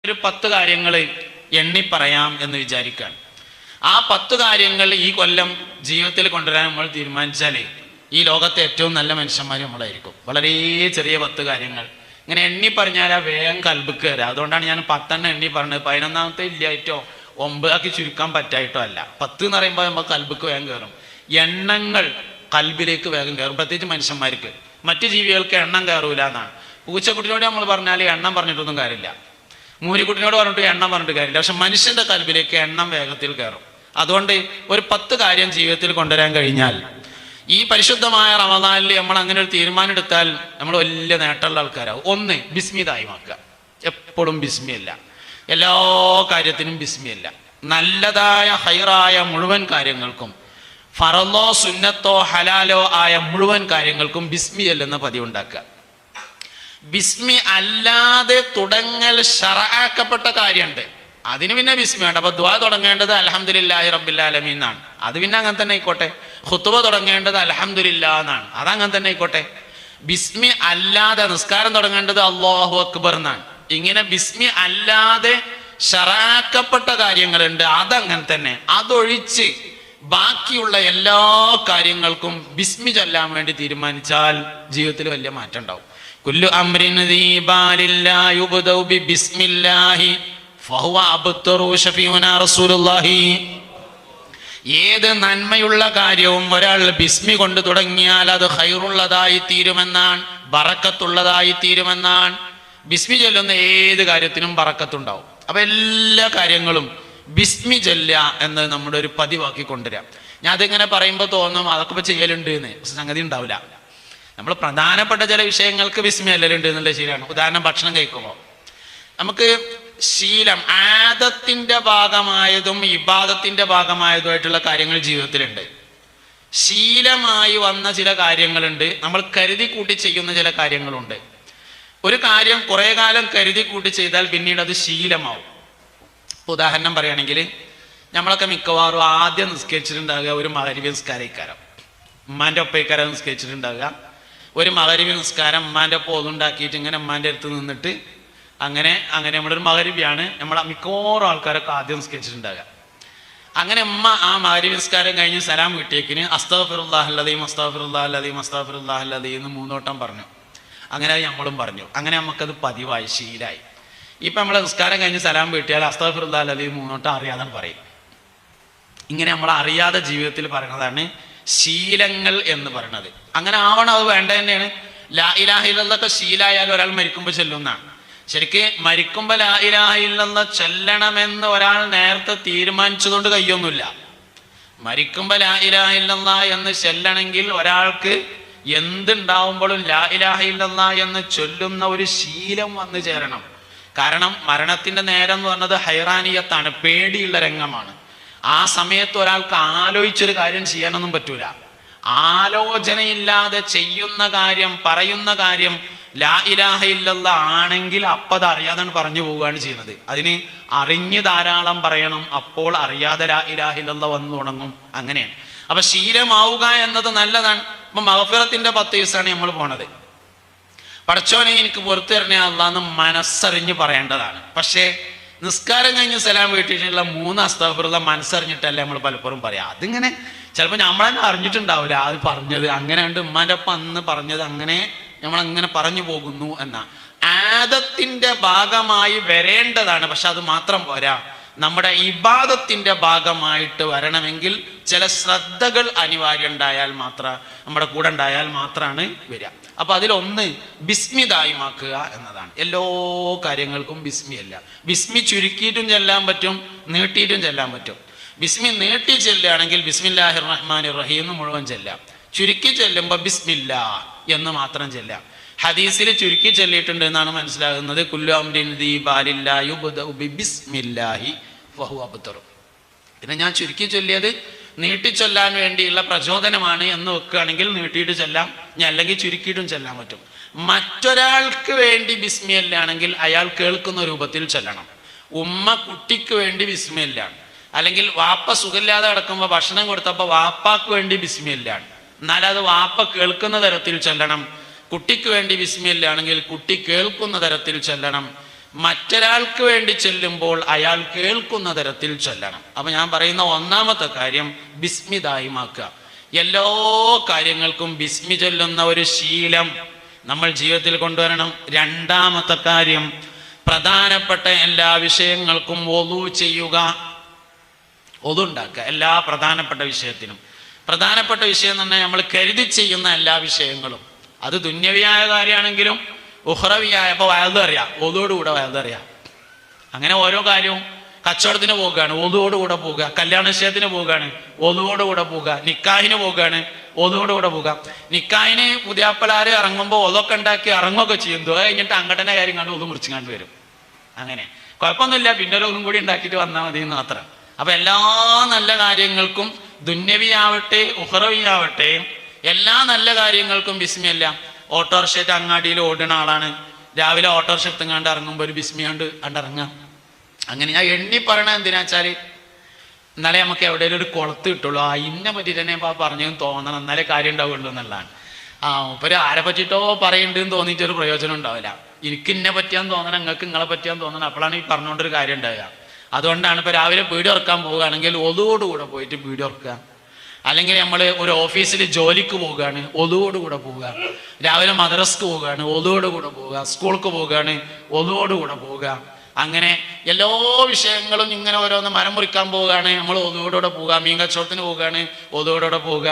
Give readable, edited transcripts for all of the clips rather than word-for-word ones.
ഒരു 10 കാര്യങ്ങൾ എണ്ണി പറയാം എന്ന് വിചാരിക്കുകയാണ്. ആ 10 കാര്യങ്ങൾ ഈ കൊല്ലം ജീവിതത്തിൽ കൊണ്ടുവരാൻ നമ്മൾ തീരുമാനിച്ചാൽ ഈ ലോകത്തെ ഏറ്റവും നല്ല മനുഷ്യന്മാർ നമ്മളായിരിക്കും. വളരെ ചെറിയ 10 കാര്യങ്ങൾ ഇങ്ങനെ എണ്ണി പറഞ്ഞാൽ ആ വേഗം കൽബിക്ക് കയറുക. അതുകൊണ്ടാണ് ഞാൻ 10 എണ്ണി പറഞ്ഞത്. 11ാമത്തെ ഇല്ലായിട്ടോ 9 ചുരുക്കാൻ പറ്റായിട്ടോ അല്ല. 10 എന്ന് പറയുമ്പോൾ നമ്മൾ കൽബിക്ക് വേഗം കയറും. എണ്ണങ്ങൾ കൽബിലേക്ക് വേഗം കയറും, പ്രത്യേകിച്ച് മനുഷ്യന്മാർക്ക്. മറ്റു ജീവികൾക്ക് എണ്ണം കയറൂല എന്നാണ്. പൂച്ചക്കുട്ടിനോട് നമ്മൾ പറഞ്ഞാൽ എണ്ണം പറഞ്ഞിട്ടൊന്നും കാര്യമില്ല, മൂരിക്കുട്ടിനോട് പറഞ്ഞിട്ട് എണ്ണം പറഞ്ഞിട്ട് കാര്യമില്ല. പക്ഷെ മനുഷ്യന്റെ കൽബിലേക്ക് എണ്ണം വേഗത്തിൽ കയറും. അതുകൊണ്ട് ഒരു 10 കാര്യം ജീവിതത്തിൽ കൊണ്ടുവരാൻ കഴിഞ്ഞാൽ ഈ പരിശുദ്ധമായ റമദാനിൽ നമ്മൾ അങ്ങനെ ഒരു തീരുമാനം എടുത്താൽ നമ്മൾ വലിയ നേട്ടമുള്ള ആൾക്കാരാവും. 1, ബിസ്മിതായിമാക്കുക. എപ്പോഴും ബിസ്മിയല്ല, എല്ലാ കാര്യത്തിനും ബിസ്മിയല്ല. നല്ലതായ ഹൈറായ മുഴുവൻ കാര്യങ്ങൾക്കും, ഫറലോ സുന്നത്തോ ഹലാലോ ആയ മുഴുവൻ കാര്യങ്ങൾക്കും ബിസ്മിയൽ എന്ന പതിവുണ്ടാക്കുക. ബിസ്മി അല്ലാതെ തുടങ്ങൽ ശറഅക്കപ്പെട്ട കാര്യമുണ്ട്, അതിന് പിന്നെ ബിസ്മി വേണ്ട. അപ്പൊ ദുആ തുടങ്ങേണ്ടത് അൽഹംദുലില്ലാഹി റബ്ബിൽ ആലമീൻ എന്നാണ്, അത് പിന്നെ അങ്ങനെ തന്നെ ആയിക്കോട്ടെ. ഖുതുബ തുടങ്ങേണ്ടത് അൽഹംദുലില്ലാഹ് എന്നാണ്, അത് അങ്ങനെ തന്നെ ആയിക്കോട്ടെ. ബിസ്മി അല്ലാതെ നിസ്കാരം തുടങ്ങേണ്ടത് അല്ലാഹു അക്ബർ എന്നാണ്. ഇങ്ങനെ ബിസ്മി അല്ലാതെ ശറഅക്കപ്പെട്ട കാര്യങ്ങളുണ്ട്, അതങ്ങനെ തന്നെ. അതൊഴിച്ച് ബാക്കിയുള്ള എല്ലാ കാര്യങ്ങൾക്കും ബിസ്മി ചൊല്ലാൻ വേണ്ടി തീരുമാനിച്ചാൽ ജീവിതത്തിൽ വലിയ മാറ്റം ഉണ്ടാവും. കുല്ലു അംരിൻ ദീ ബാലിൻ ലാ യുബ്ദഉ ബിസ്മില്ലാഹി ഫഹുവ അബ്തറു ശഫീഉനാ റസൂലുള്ളാഹി. ഏത് നന്മയുള്ള കാര്യവും ഒരാൾ ബിസ്മി കൊണ്ട് തുടങ്ങിയാൽ അത് ഖൈറുള്ളതായി തീരുമെന്നാണ്, ബറക്കത്തുള്ളതായി തീരുമെന്നാണ്. ബിസ്മി ചൊല്ലുന്ന ഏത് കാര്യത്തിനും ബറക്കത്തുണ്ടാവും. അപ്പൊ എല്ലാ കാര്യങ്ങളും ബിസ്മി ചൊല്ലുക എന്ന് നമ്മുടെ ഒരു പതിവാക്കി കൊണ്ടുവരാം. ഞാൻ അതിങ്ങനെ പറയുമ്പോൾ തോന്നും അതൊക്കെ ഇപ്പൊ ചെയ്യലുണ്ട് എന്ന്, സംഗതി ഉണ്ടാവില്ല. നമ്മൾ പ്രധാനപ്പെട്ട ചില വിഷയങ്ങൾക്ക് ബിസ്മി അല്ലലുണ്ട് എന്നുള്ളത് ശരിയാണ്. ഉദാഹരണം, ഭക്ഷണം കഴിക്കുമ്പോൾ നമുക്ക് ശീലം, ആദത്തിന്റെ ഭാഗമായതും ഇബാദത്തിന്റെ ഭാഗമായതുമായിട്ടുള്ള കാര്യങ്ങൾ ജീവിതത്തിലുണ്ട്. ശീലമായി വന്ന ചില കാര്യങ്ങളുണ്ട്, നമ്മൾ കരുതി കൂട്ടി ചെയ്യുന്ന ചില കാര്യങ്ങളുണ്ട്. ഒരു കാര്യം കുറെ കാലം കരുതി കൂട്ടി ചെയ്താൽ പിന്നീട് അത് ശീലമാവും. ഉദാഹരണം പറയുകയാണെങ്കിൽ, നമ്മളൊക്കെ മിക്കവാറും ആദ്യം നിസ്കരിച്ചിട്ടുണ്ടാകുക ഒരു മഗ്‌രിബ് നിസ്കാരം, ഉമ്മാന്റെ ഒപ്പേക്കാരം നിസ്കരിച്ചിട്ടുണ്ടാകുക. ഒരു മഗ്‌രിബ് നിസ്കാരം ഉമ്മാന്റെ ഒപ്പം ഓതുണ്ടാക്കിയിട്ട് ഇങ്ങനെ ഉമ്മാന്റെ അടുത്ത് നിന്നിട്ട് അങ്ങനെ നമ്മുടെ ഒരു മഗ്‌രിബാണ്, നമ്മളെ മിക്കവാറും ആൾക്കാരൊക്കെ ആദ്യം നിസ്കരിച്ചിട്ടുണ്ടാകുക. അങ്ങനെ ഉമ്മ ആ മഗ്‌രിബ് നിസ്കാരം കഴിഞ്ഞ് സലാം കിട്ടിയേക്കിന് അസ്തഗ്ഫിറുല്ലാഹൽ അദീം അസ്തഗ്ഫിറുല്ലാഹൽ അദീം അസ്തഗ്ഫിറുല്ലാഹൽ അദീം എന്ന് 3 വട്ടം പറഞ്ഞു. അങ്ങനെ നമ്മളും പറഞ്ഞു. അങ്ങനെ നമുക്കത് പതിവായി, ശീലായി. ഇപ്പം നമ്മളെ നിസ്കാരം കഴിഞ്ഞ് സലാം വീട്ടിയാൽ അസ്തഗ്ഫിറുല്ലാഹൽ അദീം 3 വട്ടം അറിയാതെ പറയും. ഇങ്ങനെ നമ്മൾ അറിയാതെ ജീവിതത്തിൽ പറയുന്നതാണ് ശീലങ്ങൾ എന്ന് പറയുന്നത്. അങ്ങനെ ആവണം, അത് വേണ്ട തന്നെയാണ്. ലാ ഇലാഹ ഇല്ലല്ലാഹ് ശീലായാൽ ഒരാൾ മരിക്കുമ്പോൾ ചൊല്ലുന്നതാണ്. ശരിക്ക് മരിക്കുമ്പോൾ ലാ ഇലാഹ ഇല്ലല്ലാഹ് ചൊല്ലണമെന്ന് ഒരാൾ നേരത്തെ തീരുമാനിച്ചതുകൊണ്ട് കഴിയൊന്നുമില്ല. മരിക്കുമ്പോൾ ലാ ഇലാഹ ഇല്ലല്ലാഹ് എന്ന് ചൊല്ലണമെങ്കിൽ ഒരാൾക്ക് എന്തുണ്ടാവുമ്പോഴും ലാ ഇലാഹ ഇല്ലല്ലാഹ് എന്ന് ചൊല്ലുന്ന ഒരു ശീലം വന്നു ചേരണം. കാരണം മരണത്തിന്റെ നേരം എന്ന് പറഞ്ഞത് ഹൈറാനിയത്താണ്, പേടിയുള്ള രംഗമാണ്. ആ സമയത്ത് ഒരാൾക്ക് ആലോചിച്ചൊരു കാര്യം ചെയ്യാനൊന്നും പറ്റൂല. ആലോചനയില്ലാതെ ചെയ്യുന്ന കാര്യം, പറയുന്ന കാര്യം ലാ ഇലാഹ ഇല്ലല്ലാഹ് ആണെങ്കിൽ അപ്പത് അറിയാതെ പറഞ്ഞു പോവുകയാണ് ചെയ്യുന്നത്. അതിന് അറിഞ്ഞ് ധാരാളം പറയണം, അപ്പോൾ അറിയാതെ ലാ ഇലാഹ ഇല്ലല്ലാഹ് വന്നു തുടങ്ങും. അങ്ങനെയാണ്. അപ്പൊ ശീലമാവുക എന്നത് നല്ലതാണ്. ഇപ്പൊ മഗ്‌ഫിറത്തിന്റെ 10 ദിവസമാണ് നമ്മൾ പോണത്. പടച്ചോനെ എനിക്ക് പുറത്തു തരണേ അല്ലാഹ് എന്ന് മനസ്സറിഞ്ഞ് പറയേണ്ടതാണ്. പക്ഷേ നിസ്കാരം കഴിഞ്ഞ് സലാം വീട്ടിട്ടുള്ള 3 അസ്തഗ്ഫിറുല്ലാഹ് മനസ്സറിഞ്ഞിട്ടല്ലേ നമ്മൾ പലപ്പോഴും പറയാം. അതിങ്ങനെ ചിലപ്പോൾ നമ്മൾ തന്നെ അറിഞ്ഞിട്ടുണ്ടാവില്ല അത് പറഞ്ഞത്. അങ്ങനെ ഉണ്ട് ഉമ്മാൻ്റെ ഒപ്പം അന്ന് പറഞ്ഞത്, അങ്ങനെ നമ്മളങ്ങനെ പറഞ്ഞു പോകുന്നു എന്ന ആദത്തിന്റെ ഭാഗമായി വരേണ്ടതാണ്. പക്ഷെ അത് മാത്രം പോരാ, നമ്മുടെ ഇബാദത്തിന്റെ ഭാഗമായിട്ട് വരണമെങ്കിൽ ചില ശ്രദ്ധകൾ അനിവാര്യം ഉണ്ടായാൽ മാത്രം, നമ്മുടെ കൂടെ ഉണ്ടായാൽ മാത്രമാണ് വരിക. അപ്പൊ അതിലൊന്ന് ബിസ്മിതായിമാക്കുക എന്നതാണ്. എല്ലാ കാര്യങ്ങൾക്കും ബിസ്മി അല്ല. ബിസ്മി ചുരുക്കിയിട്ടും ചെല്ലാൻ പറ്റും, നീട്ടിയിട്ടും ചെല്ലാൻ പറ്റും. ബിസ്മി നീട്ടി ചെല്ലുകയാണെങ്കിൽ ബിസ്മില്ലാഹിർ റഹ്മാനിർ റഹീം എന്ന് മുഴുവൻ ചെല്ലാം. ചുരുക്കി ചെല്ലുമ്പോൾ ബിസ്മില്ലാ എന്ന് മാത്രം ചെല്ലാം. ഹദീസിൽ ചുരുക്കി ചൊല്ലിയിട്ടുണ്ട് എന്നാണ് മനസ്സിലാകുന്നത്. കുല്ലു അംരിൻ ദീ ബാലിൻ ലാ യുബ്ദഉ ബിസ്മില്ലാഹി ഫഹുവ അബ്തറു. പിന്നെ ഞാൻ ചുരുക്കി ചൊല്ലിയത് നീട്ടിച്ചൊല്ലാൻ വേണ്ടിയുള്ള പ്രചോദനമാണ് എന്ന് വെക്കുകയാണെങ്കിൽ നീട്ടിയിട്ട് ചെല്ലാം, ഞാൻ അല്ലെങ്കിൽ ചുരുക്കിയിട്ടും ചെല്ലാൻ പറ്റും. മറ്റൊരാൾക്ക് വേണ്ടി ബിസ്മില്ലാണെങ്കിൽ അയാൾ കേൾക്കുന്ന രൂപത്തിൽ ചൊല്ലണം. ഉമ്മ കുട്ടിക്ക് വേണ്ടി ബിസ്മില്ലാണ്, അല്ലെങ്കിൽ വാപ്പ സുഖമില്ലാതെ കിടക്കുമ്പോൾ ഭക്ഷണം കൊടുത്തപ്പോൾ വാപ്പാക്ക് വേണ്ടി ബിസ്മില്ലാണ്, എന്നാൽ അത് വാപ്പ കേൾക്കുന്ന തരത്തിൽ ചൊല്ലണം. കുട്ടിക്ക് വേണ്ടി ബിസ്മില്ലാണെങ്കിൽ കുട്ടി കേൾക്കുന്ന തരത്തിൽ ചൊല്ലണം. മറ്റൊരാൾക്ക് വേണ്ടി ചൊല്ലുമ്പോൾ അയാൾ കേൾക്കുന്ന തരത്തിൽ ചൊല്ലണം. അപ്പൊ ഞാൻ പറയുന്ന ഒന്നാമത്തെ കാര്യം ബിസ്മി ദായിമാക്കുക. എല്ലാ കാര്യങ്ങൾക്കും ബിസ്മി ചൊല്ലുന്ന ഒരു ശീലം നമ്മൾ ജീവിതത്തിൽ കൊണ്ടുവരണം. രണ്ടാമത്തെ കാര്യം, പ്രധാനപ്പെട്ട എല്ലാ വിഷയങ്ങൾക്കും ഒളു ചെയ്യുക, ഒളു ഉണ്ടാക്കുക. എല്ലാ പ്രധാനപ്പെട്ട വിഷയത്തിനും. പ്രധാനപ്പെട്ട വിഷയം എന്ന് പറഞ്ഞാൽ നമ്മൾ കരുതി ചെയ്യുന്ന എല്ലാ വിഷയങ്ങളും, അത് ദുന്യവിയായ കാര്യമാണെങ്കിലും ഉഹ്റവിയായ, ഇപ്പോൾ വയലറിയാം, ഒളുവോടുകൂടെ വയലറിയാം. അങ്ങനെ ഓരോ കാര്യവും, കച്ചവടത്തിന് പോകുകയാണ് ഒളുവോടുകൂടെ പോവുക, കല്യാണ നിശ്ചയത്തിന് പോവുകയാണ് ഒളുവോടുകൂടെ പോവുക, നിക്കാഹിന് പോവുകയാണ് ഒളുവോടുകൂടെ പോവുക. നിക്കാഹിന് പുതിയാപ്പലാര് ഇറങ്ങുമ്പോൾ ഒളൊക്കെ ഉണ്ടാക്കി ഇറങ്ങുകയൊക്കെ ചെയ്യും. ദുആ കഴിഞ്ഞിട്ട് അങ്ങടനെ കാര്യം കണ്ട് ഒളു മുറിച്ചു കണ്ടു വരും. അങ്ങനെ കുഴപ്പമൊന്നുമില്ല, പിന്നെ ഒരു ഒന്നും കൂടി ഉണ്ടാക്കിയിട്ട് വന്നാൽ മതി എന്ന് മാത്രം. അപ്പൊ എല്ലാ നല്ല കാര്യങ്ങൾക്കും, ദുന്യവിയാവട്ടെ ഉഹ്റവിയാവട്ടെ, എല്ലാ നല്ല കാര്യങ്ങൾക്കും ബിസ്മിയല്ല. ഓട്ടോറിക്ഷയിട്ട് അങ്ങാടിയിൽ ഓടുന്ന ആളാണ്, രാവിലെ ഓട്ടോറിക്ഷ എത്തുങ്ങാണ്ട് ഇറങ്ങുമ്പോൾ ഒരു ബിസ്മി കൊണ്ട് ഇറങ്ങാം. അങ്ങനെ ഞാൻ എണ്ണി പറയണ എന്തിനാ വെച്ചാൽ, എന്നാലേ നമുക്ക് എവിടെയെങ്കിലും ഒരു കുളത്ത് കിട്ടുള്ളൂ. ഇന്നെ പറ്റി തന്നെ പറഞ്ഞതും തോന്നണം, എന്നാലേ കാര്യം ഉണ്ടാവുള്ളൂ എന്നുള്ളതാണ്. ഒരു ആരെ പറ്റിയിട്ടോ പറയുന്നുണ്ടെന്ന് തോന്നിയിട്ടൊരു പ്രയോജനം ഉണ്ടാവില്ല. എനിക്ക് ഇന്നെ പറ്റിയാന്ന് തോന്നണം, നിങ്ങൾക്ക് നിങ്ങളെ പറ്റിയാന്ന് തോന്നണം. അപ്പോഴാണ് ഈ പറഞ്ഞുകൊണ്ടൊരു കാര്യം ഉണ്ടാവുക. അതുകൊണ്ടാണ് ഇപ്പോൾ രാവിലെ പീടി ഉറക്കാൻ പോവുകയാണെങ്കിൽ ഒളുവോടുകൂടെ പോയിട്ട് പീടി ഉറക്കുക. അല്ലെങ്കിൽ നമ്മൾ ഒരു ഓഫീസിൽ ജോലിക്ക് പോവുകയാണ് ഒളുവോടുകൂടെ പോവുക. രാവിലെ മദ്രസക്ക് പോവുകയാണ് ഒളുവോടുകൂടെ പോവുക. സ്കൂൾക്ക് പോവുകയാണ് ഒളുവോടുകൂടെ പോവുക. അങ്ങനെ എല്ലാ വിഷയങ്ങളും ഇങ്ങനെ ഓരോന്ന് മരം മുറിക്കാൻ പോവുകയാണ് നമ്മൾ ഒളുവോടുകൂടെ പോവുക. മീൻ കച്ചവടത്തിന് പോവുകയാണ് ഒളുവോടുകൂടെ പോവുക.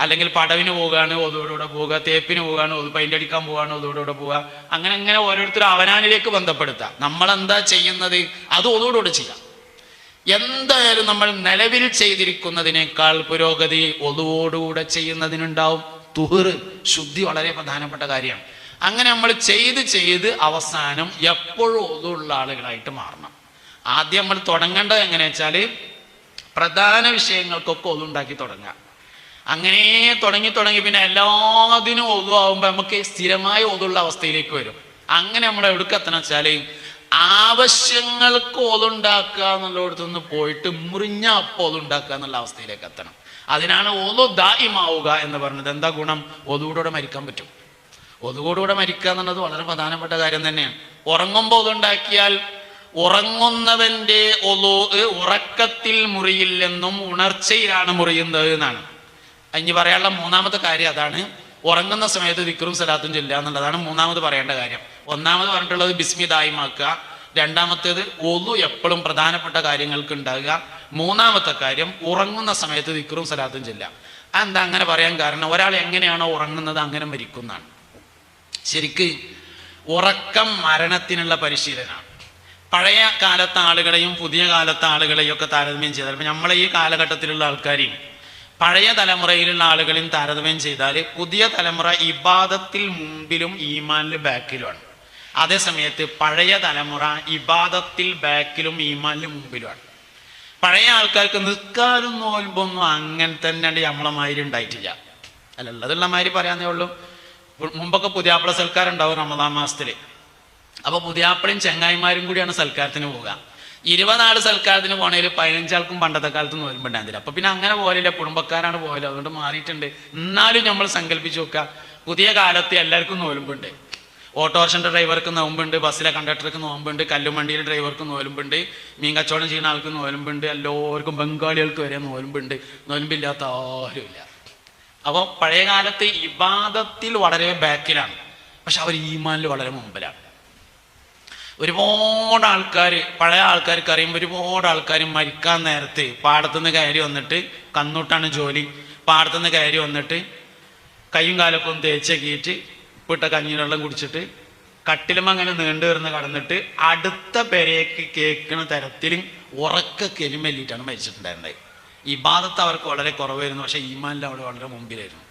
അല്ലെങ്കിൽ പടവിന് പോവുകയാണ് ഒളുവോടുകൂടെ പോവുക. തേപ്പിന് പോവുകയാണ്, പെയിന്റ് അടിക്കാൻ പോവുകയാണ് ഒളുവോടുകൂടെ പോവുക. അങ്ങനെ ഓരോരുത്തരും അവനാനിലേക്ക് ബന്ധപ്പെടുത്തുക. നമ്മളെന്താ ചെയ്യുന്നത് അത് ഒളുവോടുകൂടെ ചെയ്യാം. എന്തായാലും നമ്മൾ നിലവിൽ ചെയ്തിരിക്കുന്നതിനേക്കാൾ പുരോഗതി ഒളുവോടുകൂടെ ചെയ്യുന്നതിനുണ്ടാവും. തുഹ്റ്, ശുദ്ധി വളരെ പ്രധാനപ്പെട്ട കാര്യമാണ്. അങ്ങനെ നമ്മൾ ചെയ്ത് അവസാനം എപ്പോഴും ഒളുള്ള ആളുകളായിട്ട് മാറണം. ആദ്യം നമ്മൾ തുടങ്ങേണ്ടത് എങ്ങനെയാ വെച്ചാൽ, പ്രധാന വിഷയങ്ങൾക്കൊക്കെ ഒളുണ്ടാക്കി തുടങ്ങുക. അങ്ങനെ തുടങ്ങി പിന്നെ എല്ലാത്തിനും ഒളു ആവുമ്പോൾ നമുക്ക് സ്ഥിരമായ ഒളുള്ള അവസ്ഥയിലേക്ക് വരും. അങ്ങനെ നമ്മൾ എവിടേക്കെത്തണം വെച്ചാൽ, ആവശ്യങ്ങൾക്ക് ഒളുണ്ടാക്കുക എന്നുള്ളിടത്തുനിന്ന് പോയിട്ട് മുറിഞ്ഞ അപ്പം ഒളുണ്ടാക്കുക എന്നുള്ള അവസ്ഥയിലേക്ക് എത്തണം. അതിനാണ് ഒളു ദായിമാവുക എന്ന് പറഞ്ഞത്. എന്താ ഗുണം? ഒളുവോടുകൂടെ മരിക്കാൻ പറ്റും. ഒളുവോടുകൂടെ മരിക്കുക എന്നുള്ളത് വളരെ പ്രധാനപ്പെട്ട കാര്യം തന്നെയാണ്. ഉറങ്ങുമ്പോൾ ഒളുണ്ടാക്കിയാൽ ഉറങ്ങുന്നവന്റെ ഒളു ഉറക്കത്തിൽ മുറിയില്ലെന്നും ഉണർച്ചയിലാണ് മുറിയുന്നത് എന്നാണ്. ഇനി പറയാനുള്ള മൂന്നാമത്തെ കാര്യം അതാണ്. ഉറങ്ങുന്ന സമയത്ത് ദിക്റും സലാത്തും ചൊല്ലുക എന്നുള്ളതാണ് മൂന്നാമത് പറയേണ്ട കാര്യം. ഒന്നാമത് പറഞ്ഞിട്ടുള്ളത് ബിസ്മി ദായിമാക്കുക. രണ്ടാമത്തേത് ഒളു എപ്പോഴും പ്രധാനപ്പെട്ട കാര്യങ്ങൾക്ക് ഉണ്ടാകുക. മൂന്നാമത്തെ കാര്യം ഉറങ്ങുന്ന സമയത്ത് ദിക്റും സലാത്തും ചൊല്ലുക. അതെന്താ അങ്ങനെ പറയാൻ കാരണം? ഒരാൾ എങ്ങനെയാണോ ഉറങ്ങുന്നത് അങ്ങനെ മരിക്കുന്നതാണ്. ശരിക്ക് ഉറക്കം മരണത്തിനുള്ള പരിശീലനമാണ്. പഴയ കാലത്തെ ആളുകളെയും പുതിയ കാലത്തെ ആളുകളെയും ഒക്കെ താരതമ്യം ചെയ്താൽ, ഇപ്പം നമ്മളെ ഈ കാലഘട്ടത്തിലുള്ള ആൾക്കാരെയും പഴയ തലമുറയിലുള്ള ആളുകളെയും താരതമ്യം ചെയ്താൽ, പുതിയ തലമുറ ഇബാദത്തിൽ മുമ്പിലും ഈമാനിൽ ബാക്കിലുമാണ്. അതേസമയത്ത് പഴയ തലമുറ ഇബാദത്തിൽ ബാക്കിലും ഈമാനിൽ മുമ്പിലുമാണ്. പഴയ ആൾക്കാർക്ക് നിൽക്കാനും നോൽമ്പൊന്നും അങ്ങനെ തന്നെ നമ്മളെ മാതിരി ഉണ്ടായിട്ടില്ല. അല്ല, ഉള്ളതുള്ള മാതിരി പറയാന്നേ ഉള്ളൂ. മുമ്പൊക്കെ പുതിയാപ്പിള സൽക്കാരുണ്ടാവും റമദാൻ മാസത്തിൽ. അപ്പോൾ പുതിയാപ്പിളയും ചെങ്ങായിമാരും കൂടിയാണ് സൽക്കാരത്തിന് പോവുക. 20 ആൾ സൽക്കാരത്തിന് പോണേൽ 15 ആൾക്കും പണ്ടത്തെ കാലത്ത് നോൽമ്പുണ്ടായിരുന്നില്ല. അപ്പൊ പിന്നെ അങ്ങനെ പോലില്ല, കുടുംബക്കാരാണ് പോയത്, അതുകൊണ്ട് മാറിയിട്ടുണ്ട്. എന്നാലും നമ്മൾ സങ്കല്പിച്ച് നോക്കുക, പുതിയ കാലത്ത് എല്ലാവർക്കും നോൽമ്പുണ്ട്. ഓട്ടോറിക്ഷൻ്റെ ഡ്രൈവർക്ക് നോമ്പുണ്ട്, ബസ്സിലെ കണ്ടക്ടർക്ക് നോമ്പുണ്ട്, കല്ലുമണ്ടിയിലെ ഡ്രൈവർക്ക് നോൽമ്പുണ്ട്, മീൻ കച്ചവടം ചെയ്യുന്ന ആൾക്ക് നോൽമ്പുണ്ട്, എല്ലാവർക്കും ബംഗാളികൾക്ക് വരെ നോൽമ്പുണ്ട്. നോൽമ്പില്ലാത്ത ആരുമില്ല. അപ്പോൾ പഴയ കാലത്ത് ഇബാദത്തിൽ വളരെ ബാക്കിലാണ്, പക്ഷെ അവർ ഈമാനിൽ വളരെ മുമ്പിലാണ്. ഒരുപാട് ആൾക്കാർ, പഴയ ആൾക്കാർക്ക് അറിയുമ്പോൾ ഒരുപാട് ആൾക്കാർ മരിക്കാൻ നേരത്ത് പാടത്തുനിന്ന് കയറി വന്നിട്ട്, കന്നൂട്ടാണ് ജോലി, പാടത്തുനിന്ന് കയറി വന്നിട്ട് കയ്യും കാലൊക്കെ ഒന്ന് തേച്ചേക്കിയിട്ട് ഉപ്പിട്ട കഞ്ഞിവെള്ളം കുടിച്ചിട്ട് കട്ടിലും അങ്ങനെ നീണ്ടു വരുന്ന കടന്നിട്ട് അടുത്ത പെരേക്ക് കേൾക്കുന്ന തരത്തിൽ ഉറക്ക കെലിമല്ലിയിട്ടാണ് മരിച്ചിട്ടുണ്ടായിരുന്നത്. ഇബാദത്ത് അവർക്ക് വളരെ കുറവായിരുന്നു, പക്ഷെ ഈമാനിൽ അവിടെ വളരെ മുമ്പിലായിരുന്നു.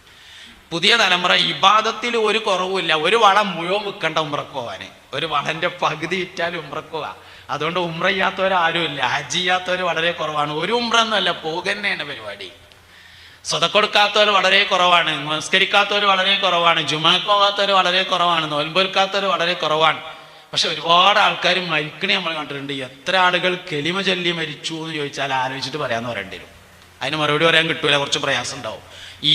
പുതിയ തലമുറ ഇബാദത്തിൽ ഒരു കുറവുമില്ല. ഒരു വള മുഴുവൻ വിൽക്കണ്ട ഉംറക്ക് പോവാന്, ഒരു വളന്റെ പകുതി വിറ്റാലും ഉംറക്ക് പോവാ. അതുകൊണ്ട് ഉംറ ചെയ്യാത്തവരാരുമില്ല, ഹജ്ജ് ചെയ്യാത്തവർ വളരെ കുറവാണ്. ഒരു ഉംറ ഒന്നുമല്ല, പോകുക തന്നെയാണ് പരിപാടി. സ്വതക്കൊടുക്കാത്തവർ വളരെ കുറവാണ്, നമസ്കരിക്കാത്തവർ വളരെ കുറവാണ്, ജുമാക്ക് പോകാത്തവർ വളരെ കുറവാണ്, നോൽമ്പൊരുക്കാത്തവർ വളരെ കുറവാണ്. പക്ഷെ ഒരുപാട് ആൾക്കാർ മരിക്കണേ നമ്മൾ കണ്ടിട്ടുണ്ട്. എത്ര ആളുകൾ കെലിമ ചൊല്ലി മരിച്ചു എന്ന് ചോദിച്ചാൽ ആലോചിച്ചിട്ട് പറയാന്ന് പറയേണ്ടി വരും. അതിന് മറുപടി പറയാൻ കിട്ടൂല, കുറച്ച് പ്രയാസം ഉണ്ടാവും.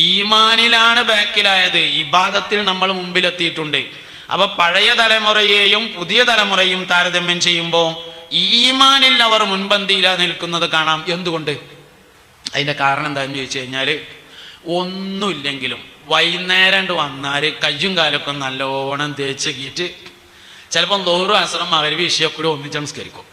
ഈമാനിലാണ് ബാക്കിലായത്, ഇബാദത്തിൽ നമ്മൾ മുമ്പിലെത്തിയിട്ടുണ്ട്. അപ്പൊ പഴയ തലമുറയെയും പുതിയ തലമുറയും താരതമ്യം ചെയ്യുമ്പോൾ ഈമാനിൽ അവർ മുൻപന്തിയിലാ നിൽക്കുന്നത് കാണാം. എന്തുകൊണ്ട്? അതിന്റെ കാരണം എന്താണെന്ന് ചോദിച്ചു കഴിഞ്ഞാൽ, ഒന്നുമില്ലെങ്കിലും വൈകുന്നേരം വന്നാൽ കയ്യും കാലൊക്കെ നല്ലോണം തേച്ച് കീറ്റ് ചിലപ്പോൾ ലോറും അസറും മഗ്‌രിബ് ഇശയൊക്കെ കൂടി ഒന്നിച്ച് നമസ്കരിക്കും.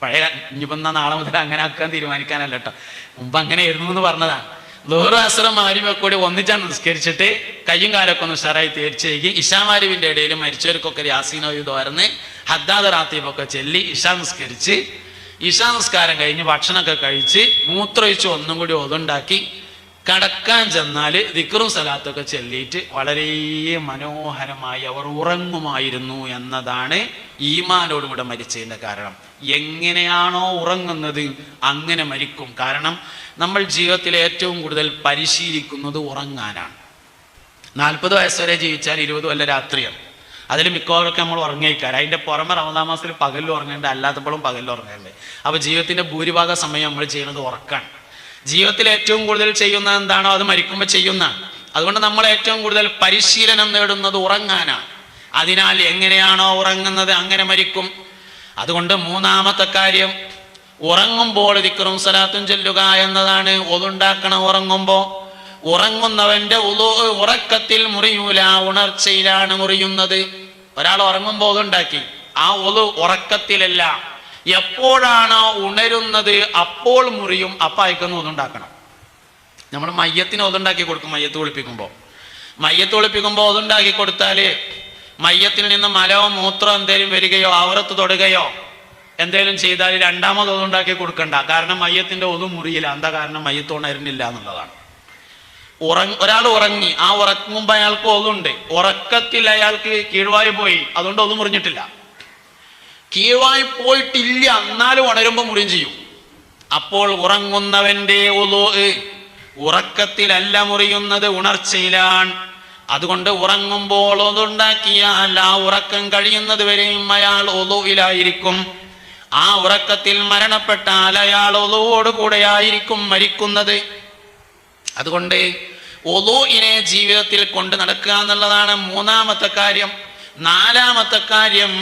പഴയ ഇനിയിപ്പം നാളെ മുതൽ അങ്ങനെ ആക്കാൻ തീരുമാനിക്കാനല്ല കേട്ടോ, മുമ്പ് അങ്ങനെയായിരുന്നു എന്ന് പറഞ്ഞതാണ്. ലോറും അസറും മഗ്‌രിബൊക്കെ കൂടി ഒന്നിച്ചാണ് നിസ്കരിച്ചിട്ട് കയ്യും കാലൊക്കെ ഒന്ന് ഉഷാറായി തേച്ച് ഇശാ മഗ്‌രിബിന്റെ ഇടയിൽ മരിച്ചവർക്കൊക്കെ യാസീനോ തോർന്ന് ഹദ്ദാദ് റാത്തീബൊക്കെ ചൊല്ലി ഇശാ നിസ്കരിച്ച് ഇശാ നിസ്കാരം കഴിഞ്ഞ് ഭക്ഷണമൊക്കെ കഴിച്ച് മൂത്രമൊഴിച്ച് ഒന്നും കൂടി ഒതുണ്ടാക്കി കടക്കാൻ ചെന്നാൽ ദിക്റും സലാത്തൊക്കെ ചൊല്ലിയിട്ട് വളരെ മനോഹരമായി അവർ ഉറങ്ങുമായിരുന്നു എന്നതാണ് ഈമാനോടുകൂടെ മരിച്ചതിൻ്റെ കാരണം. എങ്ങനെയാണോ ഉറങ്ങുന്നത് അങ്ങനെ മരിക്കും. കാരണം നമ്മൾ ജീവിതത്തിൽ ഏറ്റവും കൂടുതൽ പരിശീലിക്കുന്നത് ഉറങ്ങാനാണ്. 40 വയസ്സ് വരെ ജീവിച്ചാൽ 20 കൊല്ലം രാത്രിയാണ്. അതിൽ മിക്കവാറൊക്കെ നമ്മൾ ഉറങ്ങിയേക്കാറ്. അതിൻ്റെ പുറമെ റമദാൻ മാസത്തിൽ പകലിൽ ഉറങ്ങേണ്ട, അല്ലാത്തപ്പോഴും പകലിൽ ഉറങ്ങേണ്ടത്. അപ്പോൾ ജീവിതത്തിൻ്റെ ഭൂരിഭാഗ സമയം നമ്മൾ ചെയ്യുന്നത് ഉറക്കാണ്. ജീവിതത്തിൽ ഏറ്റവും കൂടുതൽ ചെയ്യുന്ന എന്താണോ അത് മരിക്കുമ്പോൾ ചെയ്യുന്ന. അതുകൊണ്ട് നമ്മൾ ഏറ്റവും കൂടുതൽ പരിശീലനം നേടുന്നത് ഉറങ്ങാനാണ്. അതിനാൽ എങ്ങനെയാണോ ഉറങ്ങുന്നത് അങ്ങനെ മരിക്കും. അതുകൊണ്ട് മൂന്നാമത്തെ കാര്യം, ഉറങ്ങുമ്പോൾ ദിക്റും സലാത്തും ചൊല്ലുക എന്നതാണ്. ഒതുണ്ടാക്കണം ഉറങ്ങുമ്പോൾ. ഉറങ്ങുന്നവന്റെ ഉറക്കത്തിൽ മുറിയൂല, ഉണർച്ചയിലാണ് മുറിയുന്നത്. ഒരാൾ ഉറങ്ങുമ്പോൾ ഒതുണ്ടാക്കി, ആ ഉറക്കത്തിലല്ല, എപ്പോഴാണോ ഉണരുന്നത് അപ്പോൾ മുറിയും. അപ്പം അയക്കുന്ന ഒതുണ്ടാക്കണം. നമ്മൾ മയ്യത്തിന് ഒതുണ്ടാക്കി കൊടുക്കും. മയ്യത്ത് കുളിപ്പിക്കുമ്പോൾ ഒതുണ്ടാക്കി കൊടുത്താൽ മയ്യത്തിൽ നിന്ന് മലമോ മൂത്രമോ എന്തേലും വരികയോ ആവറത്ത് തൊടുകയോ എന്തേലും ചെയ്താൽ രണ്ടാമത് ഒതുണ്ടാക്കി കൊടുക്കണ്ട. കാരണം മയ്യത്തിന്റെ ഒതു മുറിയില്ല. എന്താ കാരണം? മയ്യത്ത് ഉണരുന്നില്ല എന്നുള്ളതാണ്. ഒരാൾ ഉറങ്ങി, ആ ഉറങ്ങുമ്പോൾ അയാൾക്ക് ഒതുണ്ട്. ഉറക്കത്തിൽ അയാൾക്ക് കീഴ്വായി പോയി, അതുകൊണ്ട് ഒതു മുറിഞ്ഞിട്ടില്ല. കീഴ്വായി പോയിട്ടില്ല, എന്നാലും ഉണരുമ്പോൾ മുറിയും ചെയ്യും. അപ്പോൾ ഉറങ്ങുന്നവന്റെ ഒതു ഉറക്കത്തിലല്ല മുറിയുന്നത്, ഉണർച്ചയിലാണ്. അതുകൊണ്ട് ഉറങ്ങുമ്പോൾ ഒതുണ്ടാക്കിയാൽ ആ ഉറക്കം കഴിയുന്നത് വരെയും അയാൾ ഒതുവിലായിരിക്കും. ആ ഉറക്കത്തിൽ മരണപ്പെട്ടാൽ അയാൾ ഒതുവോട് കൂടെയായിരിക്കും മരിക്കുന്നത്. അതുകൊണ്ട് ഒദുഇനെ ജീവിതത്തിൽ കൊണ്ട് നടക്കുക എന്നുള്ളതാണ് മൂന്നാമത്തെ കാര്യം. നാലാമത്തെ കാര്യം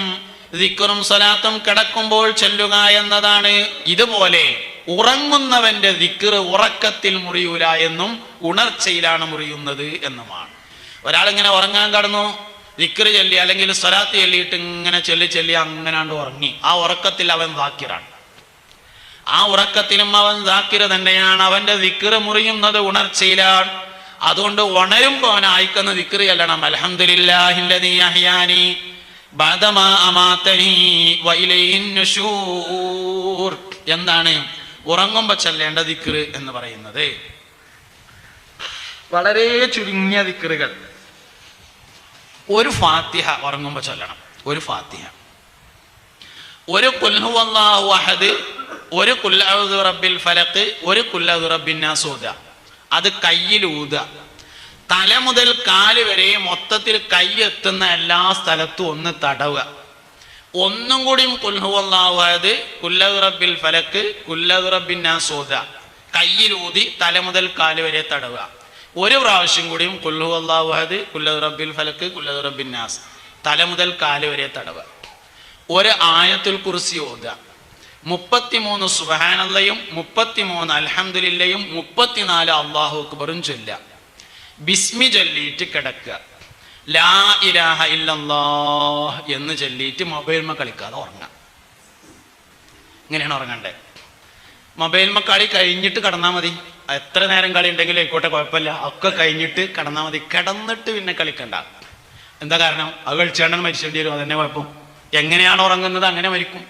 ദിക്റും സലാത്തും കിടക്കുമ്പോൾ ചൊല്ലുക എന്നതാണ്. ഇതുപോലെ ഉറങ്ങുന്നവന്റെ ദിക്ർ ഉറക്കത്തിൽ മുറിയൂല എന്നും ഉണർച്ചയിലാണ് മുറിയുന്നത് എന്നുമാണ്. ഒരാളിങ്ങനെ ഉറങ്ങാൻ കടന്നു, ദിക്ർ ചൊല്ലി അല്ലെങ്കിൽ സലാത്ത് ചൊല്ലിയിട്ട് ഇങ്ങനെ ചൊല്ലി അങ്ങനാണ്ട് ഉറങ്ങി. ആ ഉറക്കത്തിൽ അവൻ ദാക്കിറാണ്. ആ ഉറക്കത്തിലും അവൻ ദാക്കിർ തന്നെയാണ്. അവന്റെ ദിക്ർ മുറിയുന്നത് ഉണർച്ചയിലാണ്. അതുകൊണ്ട് ഉണരുമ്പോൾ അവൻ അയക്കുന്ന ദിക്ർ ചൊല്ലണം. അൽഹംദുലില്ലാഹില്ലദീ അഹ്യാനി ബഅദമാ അമാതനി വഇലൈഹിൻ നുശൂർ എന്നാണ് ഉറങ്ങുമ്പോൾ ചൊല്ലേണ്ട ദിക്ർ എന്ന് പറയുന്നത്. വളരെ ചുരുങ്ങിയ ദിക്റുകൾ. ഒരു ഫാത്തിഹ ഉറങ്ങുമ്പോൾ ചൊല്ലണം. ഒരു ഫാത്തിഹ, ഒരു ഖുൽ ഹുവല്ലാഹു അഹദ്, ഒരു ഖുൽ അഊദു റബ്ബിൽ ഫലഖ്, ഒരു ഖുൽ അഊദു റബ്ബിൻ നാസ് ഓതുക. അത് കയ്യിൽ ഊതുക. തല മുതൽ കാല് വരെ മൊത്തത്തിൽ കൈ എത്തുന്ന എല്ലാ സ്ഥലത്തും ഒന്ന് തടവുക. ഒന്നും കൂടിയും ഖുൽ ഹുവല്ലാഹു അഹദ്, ഖുൽ അഊദു റബ്ബിൽ ഫലഖ്, ഖുൽ അഊദു റബ്ബിൻ നാസ് ഓതുക. കയ്യിൽ ഊതി തല മുതൽ കാല് വരെ തടവുക. ഒരു പ്രാവശ്യം കൂടിയും ഖുൽ ഹുവല്ലാഹു അഹദ്, ഖുൽ അഊദു റബ്ബിൽ ഫലഖ്, ഖുൽ അഊദു റബ്ബിൻ നാസ് തല മുതൽ കാല് വരെ തടവുക. ഒരു ആയത്തുൽ കുർസി ഓതുക. 33 സുബ്ഹാനല്ലയും 33 അൽഹംദുലില്ലയും 34 അല്ലാഹു അക്ബറും ചൊല്ലുക. ബിസ്മി ചൊല്ലിയിട്ട് കിടക്കുക. ലാ ഇലാഹ ഇല്ലല്ലാഹ് എന്ന് ചൊല്ലിയിട്ട് മൊബൈൽമ കളിക്കാതെ ഉറങ്ങാം. ഇങ്ങനെയാണ് ഉറങ്ങണ്ടേ. മൊബൈൽമ കളി കഴിഞ്ഞിട്ട് കിടന്നാൽ മതി. എത്ര നേരം കളി ഉണ്ടെങ്കിലും ആയിക്കോട്ടെ, കുഴപ്പമില്ല. ഒക്കെ കഴിഞ്ഞിട്ട് കിടന്നാൽ മതി. കിടന്നിട്ട് പിന്നെ കളിക്കണ്ട. എന്താ കാരണം? അത് കളിച്ചാണ്ട് മരിച്ചേണ്ടി വരും. അതന്നെ കുഴപ്പം. എങ്ങനെയാണ് ഉറങ്ങുന്നത് അങ്ങനെ മരിക്കും.